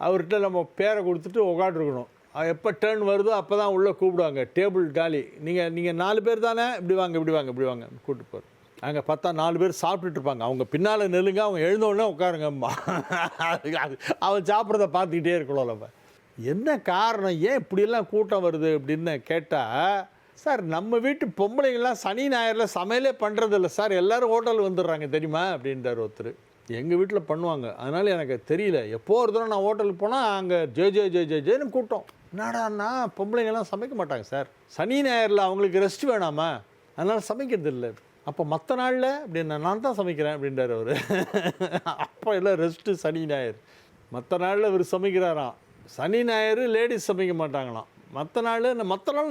அவர்கிட்ட நம்ம பேரை கொடுத்துட்டு உட்காந்துருக்கணும். எப்போ டேர்ன் வருதோ அப்போ தான் உள்ளே கூப்பிடுவாங்க, டேபிள் காலி, நீங்கள் 4 பேர் தானே, இப்படி வாங்க இப்படி வாங்க இப்படி வாங்க கூப்பிட்டு போகிற. அங்கே பார்த்தா 4 பேர் சாப்பிட்டுட்டு இருப்பாங்க, அவங்க பின்னால் நெல்லுங்க, அவங்க எழுந்தோடனே உட்காருங்கம்மா. அவன் சாப்பிட்றத பார்த்துக்கிட்டே இருக்கணும் நம்ம. என்ன காரணம், ஏன் இப்படியெல்லாம் கூட்டம் வருது அப்படின்னு கேட்டால், சார் நம்ம வீட்டு பொம்பளைங்கள்லாம் சனி ஞாயிறில் சமையலே பண்ணுறதில்ல சார், எல்லோரும் ஹோட்டல் வந்துடுறாங்க தெரியுமா அப்படின்றார் ஒருத்தர். எங்கள் வீட்டில் பண்ணுவாங்க, அதனால் எனக்கு தெரியல. எப்போ ஒரு தடவை நான் ஹோட்டலுக்கு போனால் அங்கே ஜேன்னு கூட்டம். என்னடான்னா பொம்பளைங்கள்லாம் சமைக்க மாட்டாங்க சார், சனி ஞாயிறில் அவங்களுக்கு ரெஸ்ட் வேணாமா, அதனால் சமைக்கிறது இல்லை. அப்போ மற்ற நாளில் அப்படின்னு நான் தான் சமைக்கிறேன் அப்படின்றார் அவர். அப்போ எல்லாம் ரெஸ்ட்டு சனி ஞாயிறு. மற்ற நாளில் இவர் சமைக்கிறாராம், சனி ஞாயிறு லேடிஸ் சமைக்க மாட்டாங்களாம், மற்ற நாள்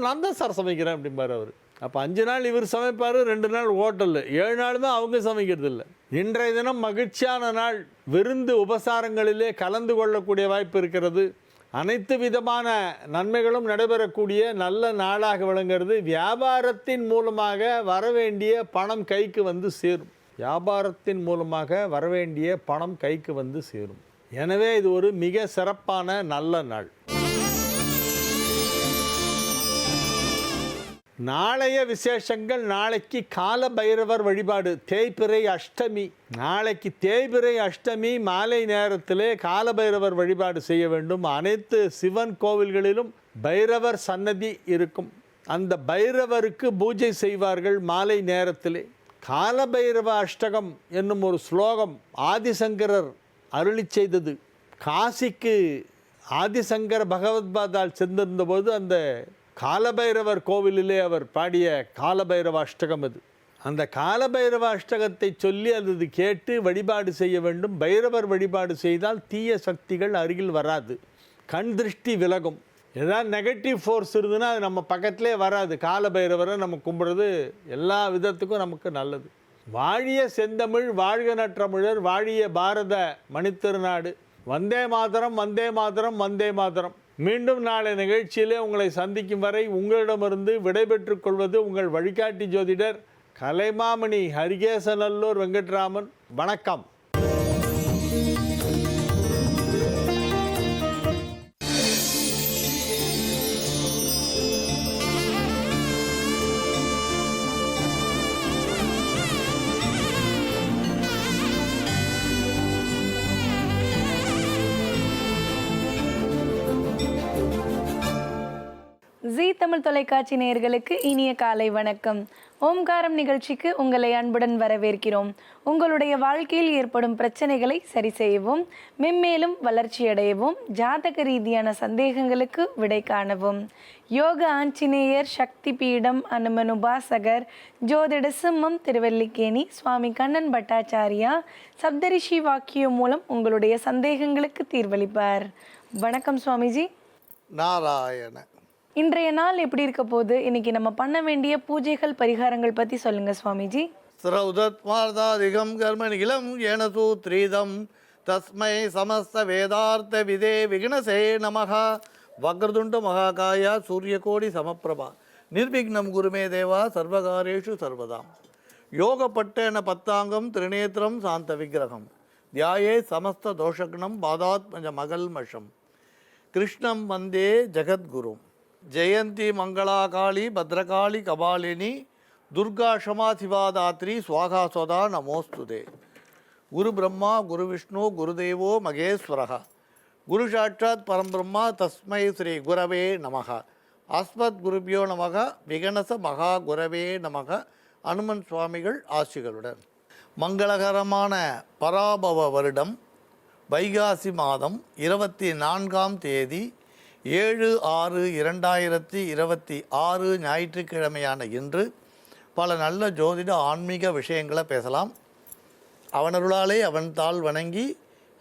நான் தான் சார் சமைக்கிறேன் அப்படிம்பார் அவர். அப்போ 5 நாள் இவர் சமைப்பார், 2 நாள் ஹோட்டலில், 7 நாள் தான் அவங்க சமைக்கிறது இல்லை. இன்றைய தினம் மகிழ்ச்சியான நாள், விருந்து உபசாரங்களிலே கலந்து கொள்ளக்கூடிய வாய்ப்பு இருக்கிறது. அனைத்து விதமான நன்மைகளும் நடைபெறக்கூடிய நல்ல நாளாக விளங்குகிறது. வியாபாரத்தின் மூலமாக வரவேண்டிய பணம் கைக்கு வந்து சேரும். வியாபாரத்தின் மூலமாக வரவேண்டிய பணம் கைக்கு வந்து சேரும். எனவே இது ஒரு மிக சிறப்பான நல்ல நாள். நாளைய விசேஷங்கள், நாளைக்கு கால பைரவர் வழிபாடு, தேய்பிறை அஷ்டமி. நாளைக்கு தேய்பிறை அஷ்டமி மாலை நேரத்திலே கால பைரவர் வழிபாடு செய்ய வேண்டும். அனைத்து சிவன் கோவில்களிலும் பைரவர் சன்னதி இருக்கும். அந்த பைரவருக்கு பூஜை செய்வார்கள் மாலை நேரத்திலே. கால பைரவ அஷ்டகம் என்னும் ஒரு ஸ்லோகம் ஆதிசங்கரர் அருளி செய்தது. காசிக்கு ஆதிசங்கர பகவத்பாதால் சென்றிருந்தபோது அந்த காலபைரவர் கோவிலிலே அவர் பாடிய காலபைரவ அஷ்டகம் அது. அந்த காலபைரவ அஷ்டகத்தை சொல்லி அது கேட்டு வழிபாடு செய்ய வேண்டும். பைரவர் வழிபாடு செய்தால் தீய சக்திகள் அருகில் வராது, கண் திருஷ்டி விலகும். ஏதாவது நெகட்டிவ் ஃபோர்ஸ் இருந்ததுன்னா அது நம்ம பக்கத்திலே வராது. காலபைரவரை நம்ம கும்பிட்றது எல்லா விதத்துக்கும் நமக்கு நல்லது. வாழிய செந்தமிழ், வாழ்க நற்றமிழர், வாழிய பாரத மணித்திருநாடு. வந்தே மாதரம், வந்தே மாதரம், வந்தே மாதரம். மீண்டும் நாளை நிகழ்ச்சியிலே உங்களை சந்திக்கும் வரை உங்களிடமிருந்து விடைபெற்றுக் கொள்வது உங்கள் வழிகாட்டி ஜோதிடர் கலைமாமணி ஹரிகேசநல்லூர் வெங்கட்ராமன். வணக்கம். ஜீ தமிழ் தொலைக்காட்சி நேயர்களுக்கு இனிய காலை வணக்கம். ஓம்காரம் நிகழ்ச்சிக்கு உங்களை அன்புடன் வரவேற்கிறோம். உங்களுடைய வாழ்க்கையில் ஏற்படும் பிரச்சனைகளை சரி செய்யவும், மென்மேலும் வளர்ச்சியடையவும், ஜாதக ரீதியான சந்தேகங்களுக்கு விடை காணவும் யோக ஆஞ்சநேயர், சக்தி பீடம், அனுமன் உபாசகர், ஜோதிட சிம்மம், திருவல்லிக்கேணி சுவாமி கண்ணன் பட்டாச்சாரியா சப்தரிஷி வாக்கியம் மூலம் உங்களுடைய சந்தேகங்களுக்கு தீர்வளிப்பார். வணக்கம் சுவாமிஜி. நாராயண. இன்றைய நாள் எப்படி இருக்க போகுது? இன்னைக்கு நம்ம பண்ண வேண்டிய பூஜைகள், பரிகாரங்கள் பற்றி சொல்லுங்க சுவாமிஜி. ஸ்ரௌதத்மார்தாதிகம் கர்மநிகிலம் ஏன சூத்ரீதம் தஸ்மை சமஸ்த வேதார்த்த விதே விக்னசே நமஹ. வக்ரதுண்ட மகாகாயா சூரியகோடி சமப்பிரபா நிர்விக்னம் குருமே தேவா சர்வகாரேஷு சர்வதாம். யோகப்பட்டேன பத்தாங்கம் திரிநேத்திரம் சாந்த விக்கிரகம் தியாயே சமஸ்த தோஷக்னம் பாதாத்மஜ மகல்மஷம் கிருஷ்ணம் வந்தே ஜெகத்குரும். ஜெயந்தி மங்களா காளி பத்ரகாளி கபாலினி துர்கா க்ஷமாதிவாதாத்ரி ஸ்வாகா சோதா நமோஸ்துதே. குரு பிரம்மா குரு விஷ்ணு குருதேவோ மகேஸ்வரः குரு சாட்சாத் பரம்பிரம்மா தஸ்மை ஸ்ரீ குரவே நமக. அஸ்மத் குருபியோ நமக விகணச மகா குரவே நமக. அனுமன் சுவாமிகள் ஆசிகளுடன். மங்களகரமான பராபவ வருடம் வைகாசி மாதம் 24ஆம் தேதி 7/6/2026 ஞாயிற்றுக்கிழமையான இன்று பல நல்ல ஜோதிட ஆன்மீக விஷயங்களை பேசலாம். அவனருளாலே அவன் தாள் வணங்கி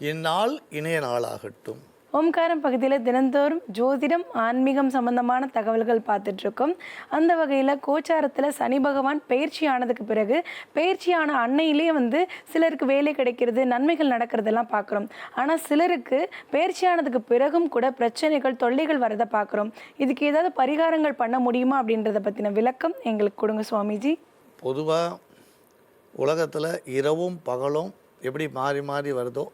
இந்நாள் இணைய நாளாகட்டும். ஓம்காரம் பகுதியில் தினந்தோறும் ஜோதிடம் ஆன்மீகம் சம்பந்தமான தகவல்கள் பார்த்துட்ருக்கோம். அந்த வகையில் கோச்சாரத்தில் சனி பகவான் பயிற்சி ஆனதுக்கு பிறகு பயிற்சியான அன்னையிலே சிலருக்கு வேலை கிடைக்கிறது, நன்மைகள் நடக்கிறதெல்லாம் பார்க்குறோம். ஆனால் சிலருக்கு பயிற்சி ஆனதுக்கு பிறகும் கூட பிரச்சனைகள் தொல்லைகள் வரதை பார்க்குறோம். இதுக்கு ஏதாவது பரிகாரங்கள் பண்ண முடியுமா அப்படின்றத பற்றின விளக்கம் எங்களுக்கு கொடுங்க சுவாமிஜி. பொதுவாக உலகத்தில் இரவும் பகலும் எப்படி மாறி மாறி வருதோ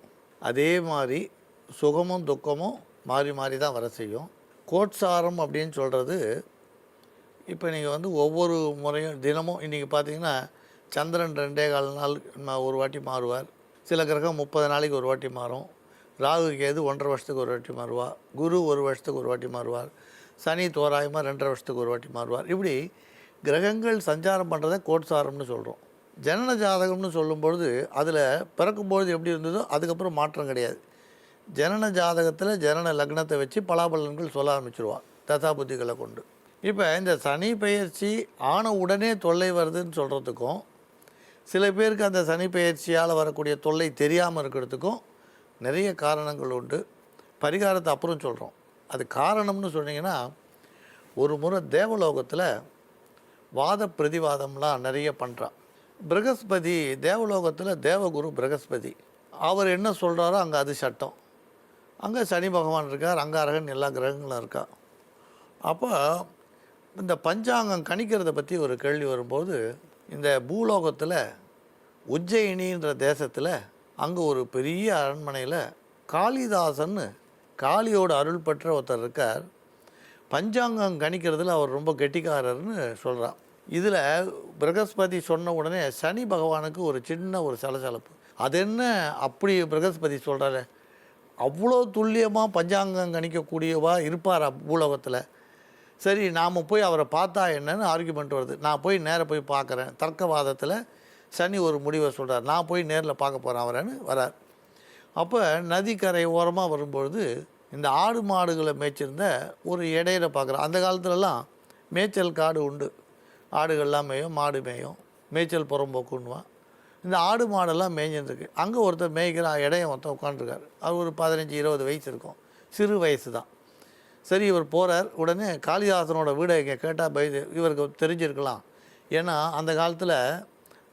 அதே மாதிரி சுகமும் துக்கமும் மாறி மாறி தான் வர செய்யும். கோட்சாரம் அப்படின்னு சொல்கிறது, இப்போ நீங்கள் ஒவ்வொரு முறையும் தினமும் இன்றைக்கி பார்த்தீங்கன்னா சந்திரன் 2.25 நாள் ஒரு வாட்டி மாறுவார். சில கிரகம் 30 நாளைக்கு ஒரு வாட்டி மாறும். ராகு கேது 1.5 வருஷத்துக்கு ஒரு வாட்டி மாறுவார். குரு 1 வருஷத்துக்கு ஒரு வாட்டி மாறுவார். சனி தோராயமாக 2.5 வருஷத்துக்கு ஒரு வாட்டி மாறுவார். இப்படி கிரகங்கள் சஞ்சாரம் பண்ணுறதை கோட்சாரம்னு சொல்கிறோம். ஜனன ஜாதகம்னு சொல்லும்பொழுது அதில் பிறக்கும்பொழுது எப்படி இருந்ததோ அதுக்கப்புறம் மாற்றம் கிடையாது. ஜனன ஜாதகத்தில் ஜனன லக்னத்தை வச்சு பலாபலன்கள் சொல்ல ஆரம்பிச்சிருவான் தசா புத்திகளை கொண்டு. இப்போ இந்த சனி பெயர்ச்சி ஆன உடனே தொல்லை வருதுன்னு சொல்கிறதுக்கும், சில பேருக்கு அந்த சனி பெயர்ச்சியால் வரக்கூடிய தொல்லை தெரியாமல் இருக்கிறதுக்கும் நிறைய காரணங்கள் உண்டு. பரிகாரத்தை அப்புறம் சொல்கிறோம். அது காரணம்னு சொன்னீங்கன்னா, ஒரு முறை தேவலோகத்தில் வாத பிரதிவாதம்லாம் நிறைய பண்ணுறான். ப்ரகஸ்பதி தேவலோகத்தில் தேவகுரு ப்ரகஸ்பதி அவர் என்ன சொல்கிறாரோ அங்கே அது சட்டம். அங்கே சனி பகவான் இருக்கார், அங்காரகன் எல்லா கிரகங்களும் இருக்கா. அப்போ இந்த பஞ்சாங்கம் கணிக்கிறத பற்றி ஒரு கேள்வி வரும்போது, இந்த பூலோகத்தில் உஜ்ஜயினின்ற தேசத்தில் அங்கே ஒரு பெரிய அரண்மனையில் காளிதாசன்னு காளியோட அருள் பெற்ற ஒருத்தர் இருக்கார். பஞ்சாங்கம் கணிக்கிறதுல அவர் ரொம்ப கெட்டிக்காரர்னு சொல்கிறார். இதில் ப்ரகஸ்பதி சொன்ன உடனே சனி பகவானுக்கு ஒரு சின்ன ஒரு சலசலப்பு. அது என்ன அப்படி ப்ரகஸ்பதி சொல்கிறாரு, அவ்வளோ துல்லியமாக பஞ்சாங்கம் கணிக்கக்கூடியவா இருப்பார் பூலோகத்தில். சரி, நாம் போய் அவரை பார்த்தா என்னன்னு ஆர்கியூமெண்ட் வருது. நான் போய் நேராக போய் பார்க்குறேன். தர்க்கவாதத்தில் சனி ஒரு முடிவை சொல்கிறார். நான் போய் நேரில் பார்க்க போகிறேன் அவரன்னு வரார். அப்போ நதிக்கரை ஓரமாக வரும்பொழுது இந்த ஆடு மாடுகளை மேய்ச்சிருந்த ஒரு இடையில பார்க்குறேன். அந்த காலத்துலலாம் மேய்ச்சல் காடு உண்டு. ஆடுகள்லாம் மேயும், மாடு மேயும், மேய்ச்சல் புறம்போக்குன்னுவான். இந்த ஆடு மாடெல்லாம் மேய்ஞ்சிருக்கு. அங்கே ஒருத்தர் மேய்க்கிற இடையம் ஒருத்தர் உட்காந்துருக்காரு. அவர் ஒரு 15-20 வயசு இருக்கும், சிறு வயசு தான். சரி, இவர் போகிறார். உடனே காளிதாசனோட வீடை இங்கே கேட்டால் பயது இவருக்கு தெரிஞ்சிருக்கலாம். ஏன்னா அந்த காலத்தில்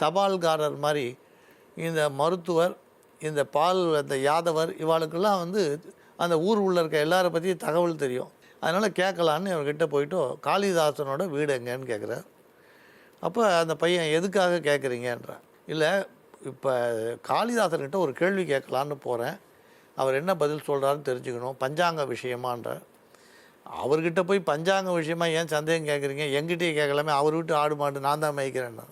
தபால்காரர் மாதிரி இந்த மருத்துவர், இந்த பால், அந்த யாதவர், இவாளுக்கெல்லாம் அந்த ஊர் உள்ள இருக்க எல்லாரை பற்றி தகவல் தெரியும். அதனால் கேட்கலான்னு இவர்கிட்ட போயிட்டு காளிதாசனோட வீடு எங்கேன்னு கேட்குறார். அப்போ அந்த பையன் எதுக்காக கேட்குறீங்கன்றான். இல்லை, இப்போ காளிதாசன்கிட்ட ஒரு கேள்வி கேட்கலான்னு போகிறேன், அவர் என்ன பதில் சொல்கிறாருன்னு தெரிஞ்சுக்கணும், பஞ்சாங்க விஷயமான்றார். அவர்கிட்ட போய் பஞ்சாங்க விஷயமா ஏன் சந்தேகம் கேட்குறீங்க, எங்கிட்டே கேட்கலாமே, அவர் வீட்டு ஆடு மாடு நான் தான் மேய்க்கிறேன்னா.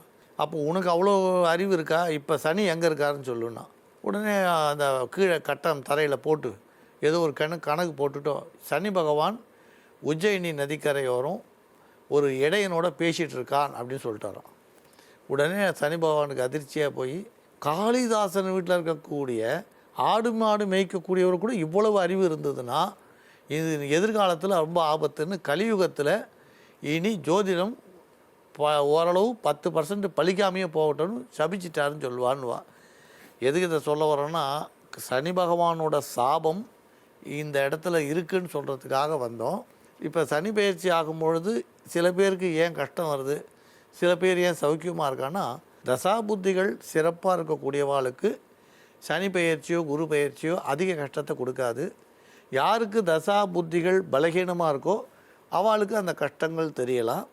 அப்போ உனக்கு அவ்வளோ அறிவு இருக்கா, இப்போ சனி எங்கே இருக்காருன்னு சொல்லுன்னா. உடனே அந்த கீழே கட்டம் தரையில் போட்டு ஏதோ ஒரு கணக்கு போட்டுட்டோம். சனி பகவான் உஜ்ஜயினி நதிக்கரையோரம் ஒரு இடையனோட பேசிகிட்டு இருக்கான் அப்படின்னு சொல்லிட்டாராம். உடனே சனி பகவானுக்கு அதிர்ச்சியாக போய், காளிதாசன் வீட்டில் இருக்கக்கூடிய ஆடு மாடு மேய்க்கக்கூடியவர் கூட இவ்வளவு அறிவு இருந்ததுன்னா இது எதிர்காலத்தில் ரொம்ப ஆபத்துன்னு, கலியுகத்தில் இனி ஜோதிடம் ஓரளவு 10% பழிக்காமையே போகட்டும்னு சபிச்சிட்டாருன்னு சொல்லுவான்னுவா. எதுக்கு இதை சொல்ல வரோன்னா, சனி பகவானோட சாபம் இந்த இடத்துல இருக்குன்னு சொல்கிறதுக்காக வந்தோம். இப்போ சனி பயிற்சி ஆகும்பொழுது சில பேருக்கு ஏன் கஷ்டம் வருது, சில பேர் ஏன் சௌக்கியமாக இருக்கான்னா, தசாபுத்திகள் சிறப்பாக இருக்கக்கூடியவாளுக்கு சனி பயிற்சியோ குரு பயிற்சியோ அதிக கஷ்டத்தை கொடுக்காது. யாருக்கு தசா புத்திகள் பலகீனமாக இருக்கோ அவளுக்கு அந்த கஷ்டங்கள் தெரியலாம்.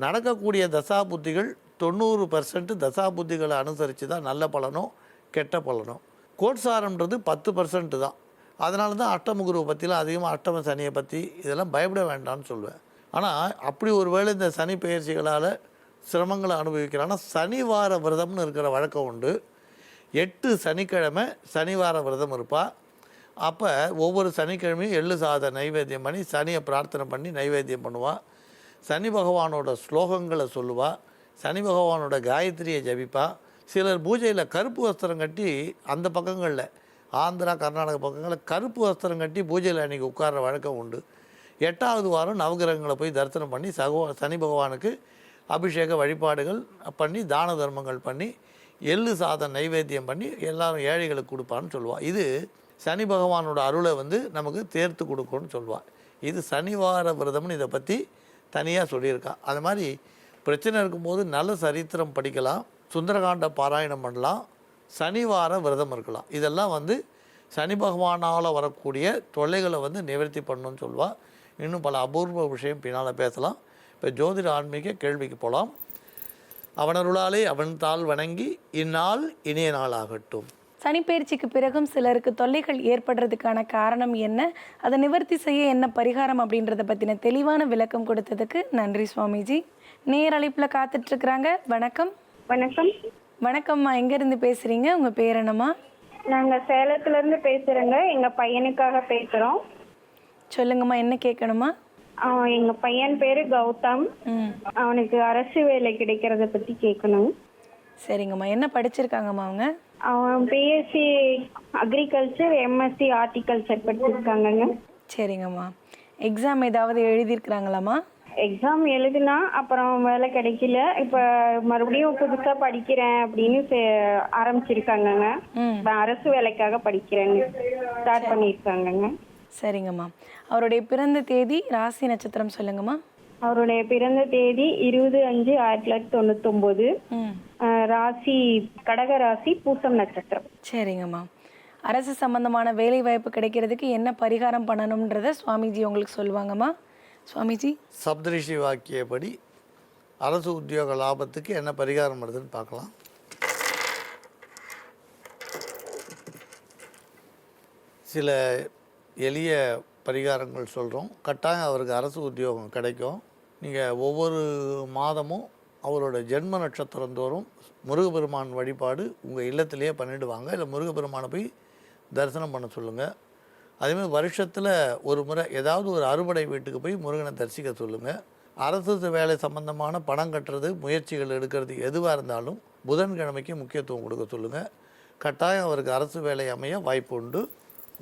நடக்கக்கூடிய தசா புத்திகள் 90% தசா புத்திகளை அனுசரித்து தான் நல்ல பலனோ கெட்ட பலனோ. கோட்சாரம்ன்றது 10% தான். அதனால தான் அஷ்டம குருவை பற்றிலாம் அதிகமாக அஷ்டம சனியை பற்றி இதெல்லாம் பயப்பட வேண்டாம்னு சொல்லுவேன். ஆனால் அப்படி ஒரு வேளை இந்த சனி பெயர்ச்சிகளால் சிரமங்களை அனுபவிக்கிறான்னா சனிவார விரதம்னு இருக்கிற வழக்கம் உண்டு. 8 சனிக்கிழமை சனிவார விரதம் இருப்பாள். அப்போ ஒவ்வொரு சனிக்கிழமையும் எள்ளு சாத நைவேத்தியம் பண்ணி சனியை பிரார்த்தனை பண்ணி நைவேத்தியம் பண்ணுவாள். சனி பகவானோட ஸ்லோகங்களை சொல்லுவாள். சனி பகவானோட காயத்ரியை ஜபிப்பா. சிலர் பூஜையில் கருப்பு வஸ்திரம் கட்டி அந்த பக்கங்களில் ஆந்திரா கர்நாடக பக்கங்களில் கருப்பு வஸ்திரம் கட்டி பூஜையில் அன்றைக்கி உட்கார்ற வழக்கம் உண்டு. 8வது வாரம் நவகிரகங்களை போய் தரிசனம் பண்ணி சனி பகவானுக்கு அபிஷேக வழிபாடுகள் பண்ணி தான தர்மங்கள் பண்ணி எள்ளு சாதம் நைவேத்தியம் பண்ணி எல்லாரும் ஏழைகளுக்கு கொடுப்பான்னு சொல்லுவாள். இது சனி பகவானோட அருளை நமக்கு தேர்த்து கொடுக்கும்னு சொல்லுவாள். இது சனிவார விரதம்னு இதை பற்றி தனியாக சொல்லியிருக்கா. அது மாதிரி பிரச்சனை இருக்கும்போது நல்ல சரித்திரம் படிக்கலாம், சுந்தரகாண்ட பாராயணம் பண்ணலாம், சனிவார விரதம் இருக்கலாம். இதெல்லாம் சனி பகவானால் வரக்கூடிய தொல்லைகளை நிவர்த்தி பண்ணணும்னு சொல்லுவாள். இன்னும் பல அபூர்வ விஷயம் பின்னால் பேசலாம். இப்போ ஜோதிட ஆன்மீக கேள்விக்கு போகலாம். அவனருளாலே அவன் தாள் வணங்கி இந்நாள் இனிய நாள் ஆகட்டும். சனிப்பெயர்ச்சிக்கு பிறகும் சிலருக்கு தொல்லைகள் ஏற்படுறதுக்கான காரணம் என்ன, அதை நிவர்த்தி செய்ய என்ன பரிகாரம் அப்படின்றத பற்றின தெளிவான விளக்கம் கொடுத்ததுக்கு நன்றி சுவாமிஜி. நேர் அழைப்பில் காத்துட்ருக்குறாங்க. வணக்கம். வணக்கம். வணக்கம்மா, எங்கேருந்து பேசுகிறீங்க? உங்கள் பேர் என்னம்மா? நாங்கள் சேலத்துலேருந்து பேசுகிறோங்க. எங்கள் பையனுக்காக பேசுகிறோம். சொல்லுங்கம்மா, என்ன கேட்கணுமா? எங்கள் பையன் பேர் கௌதம். அவனுக்கு அரசு வேலை கிடைக்கிறத பற்றி கேட்கணும். சரிங்கம்மா, என்ன படிச்சிருக்காங்கம்மா அவங்க? அவன் பிஎஸ்சி அக்ரிகல்ச்சர், எம்எஸ்சி ஹார்டிகல்ச்சர் படிச்சிருக்காங்கங்க. சரிங்கம்மா, எக்ஸாம் ஏதாவது எழுதியிருக்கிறாங்களாம்மா? எக்ஸாம் எழுதுனா அப்புறம் வேலை கிடைக்கல. இப்போ மறுபடியும் புதுசாக படிக்கிறேன் அப்படின்னு ஆரம்பிச்சிருக்காங்கங்க. அரசு வேலைக்காக படிக்கிறேன்னு ஸ்டார்ட் பண்ணியிருக்காங்கங்க. சரிங்கம்மா, அவருடைய பிறந்த தேதி, ராசி, நட்சத்திரம் சொல்லுங்கம்மா. அவருடைய பிறந்த தேதி 20/5/1999. ராசி கடக ராசி, பூசம் நட்சத்திரம். சரிங்கம்மா, அரசு சம்பந்தமான வேலை வாய்ப்பு கிடைக்கிறதுக்கு என்ன பரிகாரம் பண்ணணும்ன்றத சுவாமிஜி உங்களுக்கு சொல்லுவாங்கம்மா. சுவாமிஜி, சப்தரிஷி வாக்கியப்படி அரசு உத்தியோக லாபத்துக்கு என்ன பரிகாரம் வருதுன்னு பார்க்கலாம். சில எளிய பரிகாரங்கள் சொல்கிறோம். கட்டாயம் அவருக்கு அரசு உத்தியோகம் கிடைக்கும். நீங்கள் ஒவ்வொரு மாதமும் அவரோட ஜென்ம நட்சத்திரம் தோறும் முருகப்பெருமான் வழிபாடு உங்கள் இல்லத்திலேயே பண்ணிவிடுவாங்க. இல்லை முருகப்பெருமானை போய் தரிசனம் பண்ண சொல்லுங்கள். அதேமாதிரி வருஷத்தில் ஒரு முறை ஏதாவது ஒரு அறுபடை வீட்டுக்கு போய் முருகனை தரிசிக்க சொல்லுங்கள். அரசு வேலை சம்பந்தமான பணம் கட்டுறது, முயற்சிகள் எடுக்கிறது எதுவாக இருந்தாலும் புதன்கிழமைக்கு முக்கியத்துவம் கொடுக்க சொல்லுங்கள். கட்டாயம் அவருக்கு அரசு வேலை அமைய வாய்ப்பு உண்டு.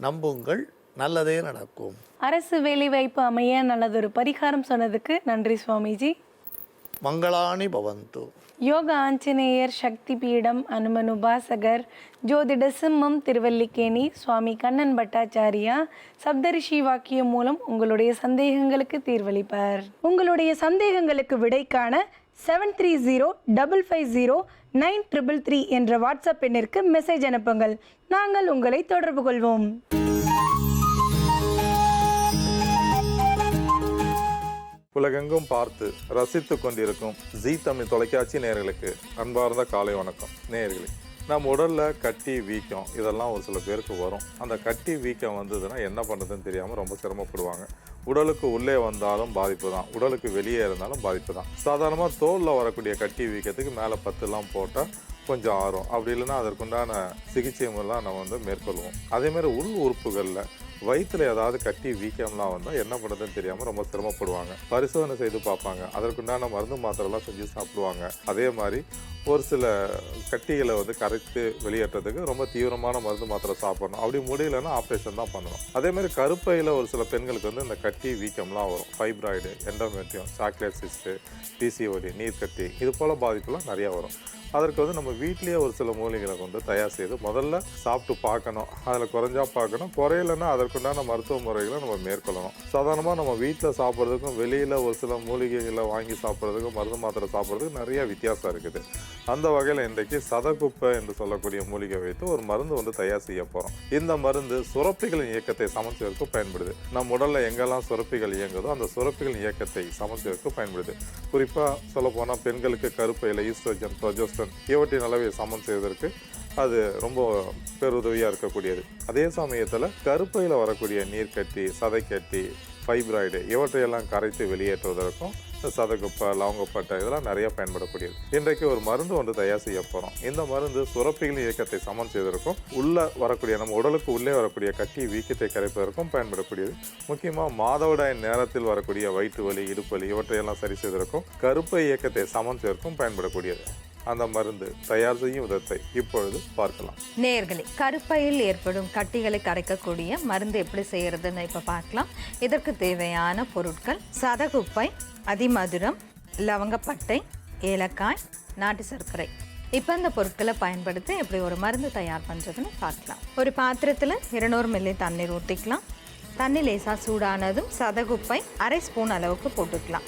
நம்புங்கள், நல்லதே நடக்கும். அரசு வேலை வாய்ப்பு அமைய நல்லதொரு பரிகாரம் சொன்னதுக்கு நன்றி சுவாமிஜி. மங்களாணி பவந்து. யோக ஆஞ்சநேயர் சக்தி பீடம் அனுமன் உபாசகர் ஜோதிட சிம்மம் திருவல்லிக்கேணி சுவாமி கண்ணன் பட்டாச்சாரியா சப்தரிஷி வாக்கியம் மூலம் உங்களுடைய சந்தேகங்களுக்கு தீர்வளிப்பார். உங்களுடைய சந்தேகங்களுக்கு விடை காண 7305509333 என்ற வாட்ஸ்அப் எண்ணிற்கு மெசேஜ் அனுப்புங்கள். நாங்கள் உங்களை தொடர்பு கொள்வோம். உலகெங்கும் பார்த்து ரசித்து கொண்டிருக்கும் ஜீ தமிழ் தொலைக்காட்சி நேயர்களுக்கு அன்பார்ந்த காலை வணக்கம். நேயர்களே, நம்ம உடலில் கட்டி வீக்கம் இதெல்லாம் ஒரு சில பேருக்கு வரும். அந்த கட்டி வீக்கம் வந்ததுன்னா என்ன பண்ணுறதுன்னு தெரியாமல் ரொம்ப சிரமப்படுவாங்க. உடலுக்கு உள்ளே வந்தாலும் பாதிப்பு தான், உடலுக்கு வெளியே இருந்தாலும் பாதிப்பு தான். சாதாரணமாக தோலில் வரக்கூடிய கட்டி வீக்கத்துக்கு மேலே பத்துலாம் போட்டால் கொஞ்சம் ஆறும். அப்படி இல்லைன்னா அதற்குண்டான சிகிச்சை முறைலாம் நம்ம மேற்கொள்வோம். அதேமாதிரி உள் உறுப்புகளில் வயிற்றில் ஏதாவது கட்டி வீக்கம்லாம் வந்தால் என்ன பண்ணுறதுன்னு தெரியாமல் ரொம்ப சிரமப்படுவாங்க. பரிசோதனை செய்து பார்ப்பாங்க, அதற்குண்டான மருந்து மாத்திரைலாம் செஞ்சு சாப்பிடுவாங்க. அதே மாதிரி ஒரு சில கட்டிகளை கரைத்து வெளியேற்றதுக்கு ரொம்ப தீவிரமான மருந்து மாத்திரை சாப்பிடணும். அப்படி முடியலன்னா ஆப்ரேஷன் தான் பண்ணணும். அதேமாதிரி கருப்பையில் ஒரு சில பெண்களுக்கு இந்த கட்டி வீக்கம்லாம் வரும். Fibroid, endometrium, chocolate cyst, PCOD, நீர்க்கட்டி, இது போல் பாதிப்புலாம் நிறையா வரும். அதற்கு நம்ம வீட்லேயே ஒரு சில மூலிகைகளை கொண்டு தயார் செய்து முதல்ல சாப்பிட்டு பார்க்கணும். அதில் குறைஞ்சா பார்க்கணும், குறையலைன்னா அதற்குண்டான மருத்துவ முறைகளை நம்ம மேற்கொள்ளணும். சாதாரணமாக நம்ம வீட்டில் சாப்பிட்றதுக்கும் வெளியில் ஒரு சில மூலிகைகளை வாங்கி சாப்பிட்றதுக்கும் மருந்து மாத்திரை சாப்பிட்றதுக்கும் நிறைய வித்தியாசம் இருக்குது. அந்த வகையில் இன்றைக்கு சதகுப்பை என்று சொல்லக்கூடிய மூலிகை வைத்து ஒரு மருந்து தயார் செய்ய போகிறோம். இந்த மருந்து சுரப்பிகளின் இயக்கத்தை சமச்சதற்கு பயன்படுது. நம் உடலில் எங்கெல்லாம் சுரப்பிகள் இயங்குதோ அந்த சுரப்பிகளின் இயக்கத்தை சமச்சதற்கு பயன்படுது. குறிப்பாக சொல்ல போனால் பெண்களுக்கு கருப்பையில் ஈஸ்ட்ரோஜன், ப்ரொஜெஸ்டரான் இவற்றின் அளவை சமன் செய்வதற்கு அது ரொம்ப பெருதவியாக இருக்கக்கூடியது. அதே சமயத்தில் கருப்பையில் வரக்கூடிய நீர்க்கட்டி, சதைக்கட்டி, ஃபைப்ராய்டு இவற்றையெல்லாம் கரைத்து வெளியேற்றுவதற்கும் சதகுப்பை, லவங்கப்பட்டை இதெல்லாம் நிறைய பயன்படக்கூடியது. இன்றைக்கு ஒரு மருந்து ஒன்று தயார் செய்ய போகிறோம். இந்த மருந்து சுரப்பிகளின் இயக்கத்தை சமன் செய்வதற்கும் உள்ளே வரக்கூடிய நம்ம உடலுக்கு உள்ளே வரக்கூடிய கட்டி வீக்கத்தை கரைப்பதற்கும் பயன்படக்கூடியது. முக்கியமாக மாதவிடாய் நேரத்தில் வரக்கூடிய வயிற்று வலி, இடுப்பு வலி இவற்றையெல்லாம் சரி செய்வதற்கும் கருப்பை இயக்கத்தை சமன் செய்வதற்கும் பயன்படக்கூடியது. அந்த மருந்து தயார் செய்யும் விதத்தை இப்பொழுது பார்க்கலாம். நேயர்களே, கருப்பையில் ஏற்படும் கட்டிகளை கரைக்கக்கூடிய மருந்து எப்படி செய்யறதுன்னு இப்போ பார்க்கலாம். இதற்கு தேவையான பொருட்கள்: சதகுப்பை, அதிமதுரம், லவங்கப்பட்டை, ஏலக்காய், நாட்டு சர்க்கரை. இப்போ இந்த பொருட்களை பயன்படுத்தி எப்படி ஒரு மருந்து தயார் பண்ணுறதுன்னு பார்க்கலாம். ஒரு பாத்திரத்தில் 200 மில்லி தண்ணீர் ஊற்றிக்கலாம். தண்ணி லேசாக சூடானதும் சதகுப்பை 1/2 ஸ்பூன் அளவுக்கு போட்டுக்கலாம்.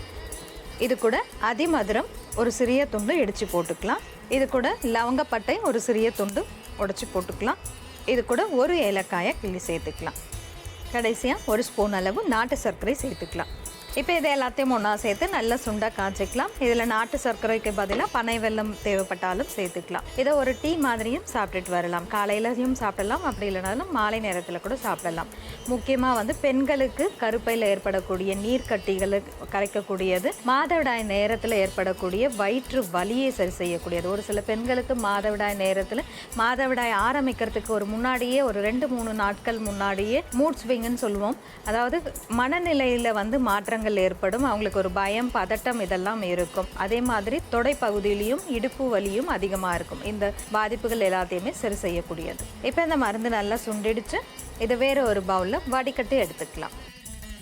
இது கூட அதிமதுரம் ஒரு சிறிய துண்டு இடித்து போட்டுக்கலாம். இது கூட லவங்கப்பட்டை ஒரு சிறிய துண்டு உடைச்சி போட்டுக்கலாம். இது கூட ஒரு ஏலக்காயை கிள்ளி சேர்த்துக்கலாம். கடைசியாக 1 ஸ்பூன் அளவு நாட்டு சர்க்கரை சேர்த்துக்கலாம். இப்போ இதை எல்லாத்தையும் ஒன்றா சேர்த்து நல்லா சுண்டா காய்ச்சிக்கலாம். இதில் நாட்டு சர்க்கரைக்கு பதிலாக பனை வெல்லம் தேவைப்பட்டாலும் சேர்த்துக்கலாம். இதை ஒரு டீ மாதிரியும் சாப்பிட்டுட்டு வரலாம். காலையிலையும் சாப்பிடலாம், அப்படி இல்லைனாலும் மாலை நேரத்தில் கூட சாப்பிடலாம். முக்கியமாக பெண்களுக்கு கருப்பையில் ஏற்படக்கூடிய நீர்க்கட்டிகளை கரைக்கக்கூடியது, மாதவிடாய் நேரத்தில் ஏற்படக்கூடிய வயிற்று வலியை சரி செய்யக்கூடியது. ஒரு சில பெண்களுக்கு மாதவிடாய் நேரத்தில் மாதவிடாய் ஆரம்பிக்கிறதுக்கு ஒரு முன்னாடியே ஒரு 2-3 நாட்கள் முன்னாடியே மூட் ஸ்விங்குன்னு சொல்லுவோம். அதாவது மனநிலையில் மாற்றங்கள் ஏற்படும். அவங்களுக்கு ஒரு பயம், பதட்டம் இதெல்லாம் இருக்கும். அதே மாதிரி தொடை பகுதியிலையும் இடுப்பு வலியும் அதிகமாக இருக்கும். இந்த பாதிப்புகள் எல்லாத்தையுமே சரி செய்யக்கூடியது. இப்போ இந்த மருந்து நல்லா சுண்டிடுச்சு. இதை வேற ஒரு பவுலில் வடிகட்டி எடுத்துக்கலாம்.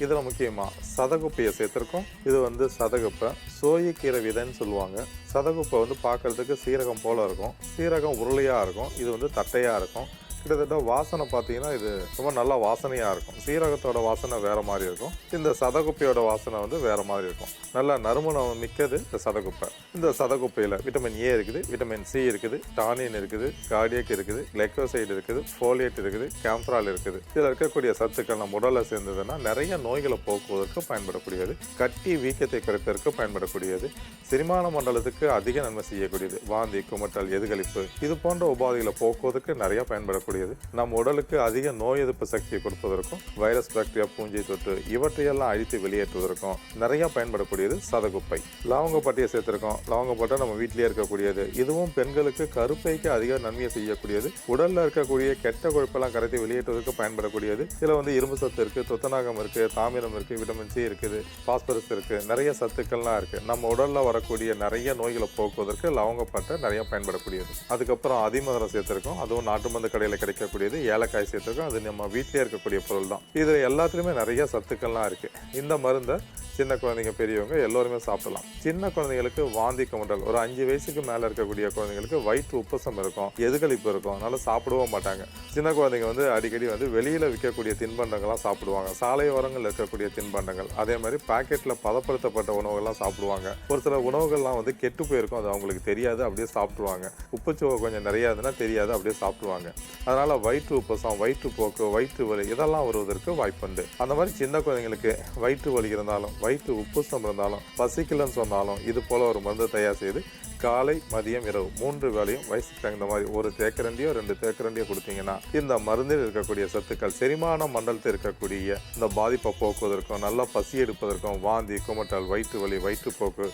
இதில் முக்கியமாக சதகுப்பையை சேர்த்துருக்கோம். இது சதகுப்பை சோயக்கீரை விதைன்னு சொல்லுவாங்க. சதகுப்பை பார்க்கறதுக்கு சீரகம் போல் இருக்கும். சீரகம் உருளையாக இருக்கும். இது தட்டையாக இருக்கும். கிட்டத்தட்ட வாசனை பார்த்தீங்கன்னா இது ரொம்ப நல்லா வாசனையாக இருக்கும். சீரகத்தோட வாசனை வேறு மாதிரி இருக்கும். இந்த சதகுப்பையோட வாசனை வேறு மாதிரி இருக்கும். நல்லா நறுமணம் மிக்கது இந்த சதகுப்பை. இந்த சதகுப்பையில் விட்டமின் ஏ இருக்குது, விட்டமின் சி இருக்குது, டானின் இருக்குது, கார்டியக் இருக்குது, கிளைக்கோசைடு இருக்குது, ஃபோலியேட் இருக்குது, கேம்ப்ரால் இருக்குது. இதில் இருக்கக்கூடிய சத்துக்கள் நம்ம உடலில் சேர்ந்ததுன்னா நிறைய நோய்களை போக்குவதற்கு பயன்படக்கூடியது. கட்டி வீக்கத்தை குறைப்பதற்கு பயன்படக்கூடியது. செரிமான மண்டலத்துக்கு அதிக நன்மை செய்யக்கூடியது. வாந்தி, குமட்டல், எதுகளிப்பு இது போன்ற உபாதைகளை போக்குவதற்கு நிறைய பயன்படக்கூடியது. நம் உடலுக்கு அதிக நோய் எதிர்ப்பு சக்தியை கொடுப்பதற்கும் வைரஸ், பாக்டீரியா, பூஞ்சை தொற்று இவற்றையெல்லாம் அழித்து வெளியேற்றுவதற்கும் நிறைய பயன்படக்கூடியது சதகுப்பை. லவங்கப்பட்டையை சேர்த்திருக்கோம். லவங்கப்பட்டை நம்ம வீட்டிலேயே இருக்கக்கூடியது. இதுவும் பெண்களுக்கு கருப்பைக்கு அதிக நன்மையை செய்யக்கூடியது. உடல்ல இருக்கக்கூடிய கெட்ட கொழுப்பெல்லாம் கரைத்து வெளியேற்றுவதற்கு பயன்படக்கூடியது. இதில் இரும்பு சத்து இருக்கு, துத்தநாகம் இருக்கு, தாமிரம் இருக்கு, விட்டமின் சி இருக்குது, பாஸ்பரஸ் இருக்கு, நிறைய சத்துக்கள்லாம் இருக்கு. நம்ம உடல்ல வரக்கூடிய நிறைய நோய்களை போக்குவதற்கு லவங்கப்பட்டை நிறைய பயன்படக்கூடியது. அதுக்கப்புறம் அதிமதுரம் சேர்த்திருக்கோம். அதுவும் நாட்டு மருந்து கடையில் கிடைக்கக்கூடியது. ஏலக்காய் சேர்த்துருக்கோம். அது நம்ம வீட்டிலே இருக்கக்கூடிய பொருள் தான். இதில் எல்லாத்துலேயுமே நிறைய சத்துக்கள்லாம் இருக்குது. இந்த மருந்தை சின்ன குழந்தைங்க, பெரியவங்க எல்லோருமே சாப்பிடலாம். சின்ன குழந்தைங்களுக்கு வாந்தி, குமட்டல், ஒரு 5 வயசுக்கு மேலே இருக்கக்கூடிய குழந்தைங்களுக்கு வயிற்று உப்பசம் இருக்கும், எதுகளிப்பு இருக்கும், அதனால சாப்பிடவும் மாட்டாங்க. சின்ன குழந்தைங்க அடிக்கடி வெளியில் விற்கக்கூடிய தின்பண்டங்கள்லாம் சாப்பிடுவாங்க. சாலை ஓரங்களில் இருக்கக்கூடிய தின்பண்டங்கள், அதே மாதிரி பாக்கெட்டில் பதப்படுத்தப்பட்ட உணவுகள்லாம் சாப்பிடுவாங்க. ஒரு சில உணவுகள்லாம் கெட்டு போயிருக்கும், அது அவங்களுக்கு தெரியாது, அப்படியே சாப்பிடுவாங்க. உப்புச்சுவை கொஞ்சம் நிறையா இருந்ததுன்னா தெரியாது, அப்படியே சாப்பிடுவாங்க. அதனால வயிற்று உப்பசம், வயிற்றுப்போக்கு, வயிற்று வலி இதெல்லாம் வருவதற்கு வாய்ப்புண்டு. அந்த மாதிரி சின்ன குழந்தைங்களுக்கு வயிற்று வலி இருந்தாலும், வயிற்று உப்புசம் இருந்தாலும், பசிக்கலன்னு சொன்னாலும் இது போல ஒரு மருந்து தயார் செய்து காலை, மதியம், இரவு 3 வேளையும் வயசுக்கு தகுந்த மாதிரி ஒரு தேக்கரண்டியோ 2 தேக்கரண்டியோ கொடுத்தீங்கன்னா இந்த மருந்தில் இருக்கக்கூடிய சத்துக்கள் செரிமான மண்டலத்தில் இருக்கக்கூடிய இந்த பாதிப்பை போக்குவதற்கும், நல்லா பசி எடுப்பதற்கும், வாந்தி, குமட்டல், வயிற்று வலி, வயிற்றுப்போக்கு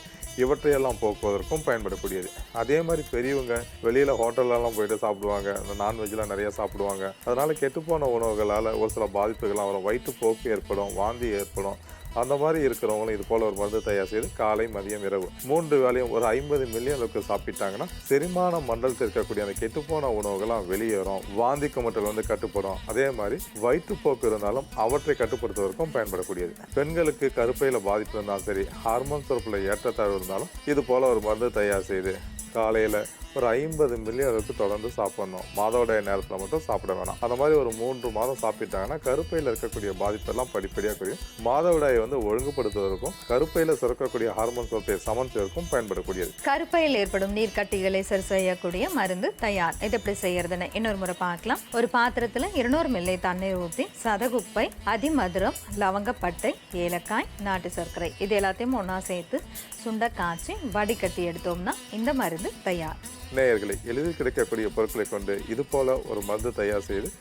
இவற்றையெல்லாம் போக்குவதற்கும் பயன்படக்கூடியது. அதே மாதிரி பெரியவங்க வெளியில் ஹோட்டல்லலாம் போயிட்டு சாப்பிடுவாங்க. இந்த நான்வெஜ்லாம் நிறைய சாப்பிடுவாங்க. அதனால கெட்டுப்போன உணவுகளால் ஒரு சில பாதிப்புகள்லாம் வரும். வயிற்றுப்போக்கு ஏற்படும், வாந்தி ஏற்படும். அந்த மாதிரி இருக்கிறவங்களும் இது போல ஒரு மருந்து தயார் செய்து காலை, மதியம், இரவு 3 வேளையும் ஒரு 50 மில்லியன் அளவுக்கு சாப்பிட்டாங்கன்னா செரிமான மண்டலத்தில் இருக்கக்கூடிய அந்த கெட்டுப்போன உணவுகள்லாம் வெளியேறும். வாந்தி, குமட்டல் கட்டுப்படும். அதே மாதிரி வயிற்றுப்போக்கு இருந்தாலும் அவற்றை கட்டுப்படுத்துவதற்கும் பயன்படக்கூடியது. பெண்களுக்கு கருப்பையில் பாதிப்பு இருந்தாலும் சரி, ஹார்மோன் சுரப்பில் ஏற்றத்தாழ்வு இருந்தாலும் இது போல ஒரு மருந்து தயார் செய்து காலையில் ஒரு 50 மில்லியன் அளவுக்கு தொடர்ந்து சாப்பிடணும். மாதவிடாய் நேரத்தில் மட்டும் சாப்பிட வேணாம். அந்த மாதிரி ஒரு 3 மாதம் சாப்பிட்டாங்கன்னா கருப்பையில் இருக்கக்கூடிய பாதிப்பெல்லாம் படிப்படியாக குறையும். மாதவிடாயை ஒழுங்குபடுத்துவதற்கும், கருப்பையில் சுரக்கக்கூடிய ஹார்மோன் சுரப்பை சமன் செய்வதற்கும் பயன்படக்கூடியது. கருப்பையில் ஏற்படும் நீர்க்கட்டிகளை சரி செய்யக்கூடிய மருந்து தயார். இது எப்படி செய்யறதுன்னு இன்னொரு முறை பார்க்கலாம். ஒரு பாத்திரத்தில் 200 மில்லி தண்ணீர் ஊற்றி சதகுப்பை, அதிமதுரம், லவங்கப்பட்டை, ஏலக்காய், நாட்டு சர்க்கரை இது எல்லாத்தையும் ஒன்றா சேர்த்து சுண்ட காய்ச்சி வடிகட்டி எடுத்தோம்னா இந்த மருந்து மருந்து தயார். நேயர்களை எளிதில் கிடைக்கக்கூடிய பொருட்களை கொண்டு இது போல ஒரு மருந்து தயார் செய்து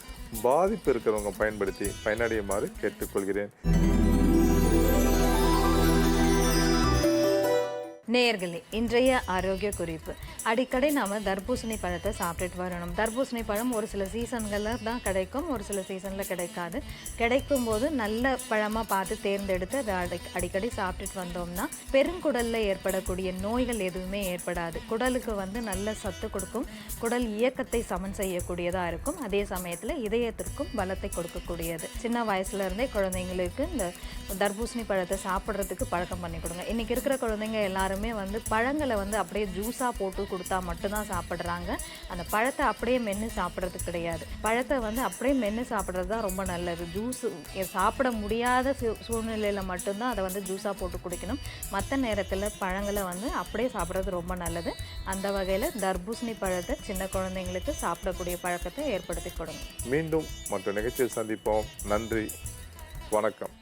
பாதிப்பு இருக்கிறவங்க பயன்படுத்தி பயனடையுமாறு கேட்டுக்கொள்கிறேன். நேயர்களே, இன்றைய ஆரோக்கிய குறிப்பு. அடிக்கடி நாம் தர்பூசணி பழத்தை சாப்பிட்டுட்டு வரணும். தர்பூசணி பழம் ஒரு சில சீசன்களில் தான் கிடைக்கும், ஒரு சில சீசனில் கிடைக்காது. கிடைக்கும் போது நல்ல பழமாக பார்த்து தேர்ந்தெடுத்து அதை அடிக்கடி சாப்பிட்டுட்டு வந்தோம்னா பெருங்குடலில் ஏற்படக்கூடிய நோய்கள் எதுவுமே ஏற்படாது. குடலுக்கு நல்ல சத்து கொடுக்கும், குடல் இயக்கத்தை சமன் செய்யக்கூடியதாக இருக்கும். அதே சமயத்தில் இதயத்திற்கும் பலத்தை கொடுக்கக்கூடியது. சின்ன வயசுலேருந்தே குழந்தைங்களுக்கு இந்த தர்பூசணி பழத்தை சாப்பிட்றதுக்கு பழக்கம் பண்ணி கொடுங்க. இன்றைக்கி இருக்கிற குழந்தைங்க எல்லாருமே பழங்களை அப்படியே ஜூஸாக போட்டு கொடுத்தா மட்டும்தான் சாப்பிட்றாங்க. அந்த பழத்தை அப்படியே மென்று சாப்பிட்றது கிடையாது. பழத்தை அப்படியே மென்று சாப்பிட்றது தான் ரொம்ப நல்லது. ஜூஸ் சாப்பிட முடியாத சூழ்நிலையில் மட்டும்தான் அதை ஜூஸாக போட்டு குடிக்கணும். மற்ற நேரத்தில் பழங்களை அப்படியே சாப்பிட்றது ரொம்ப நல்லது. அந்த வகையில் தர்பூசணி பழத்தை சின்ன குழந்தைங்களுக்கு சாப்பிடக்கூடிய பழக்கத்தை ஏற்படுத்தி கொடுங்க. மீண்டும் மற்ற நிகழ்ச்சியில் சந்திப்போம். நன்றி, வணக்கம்.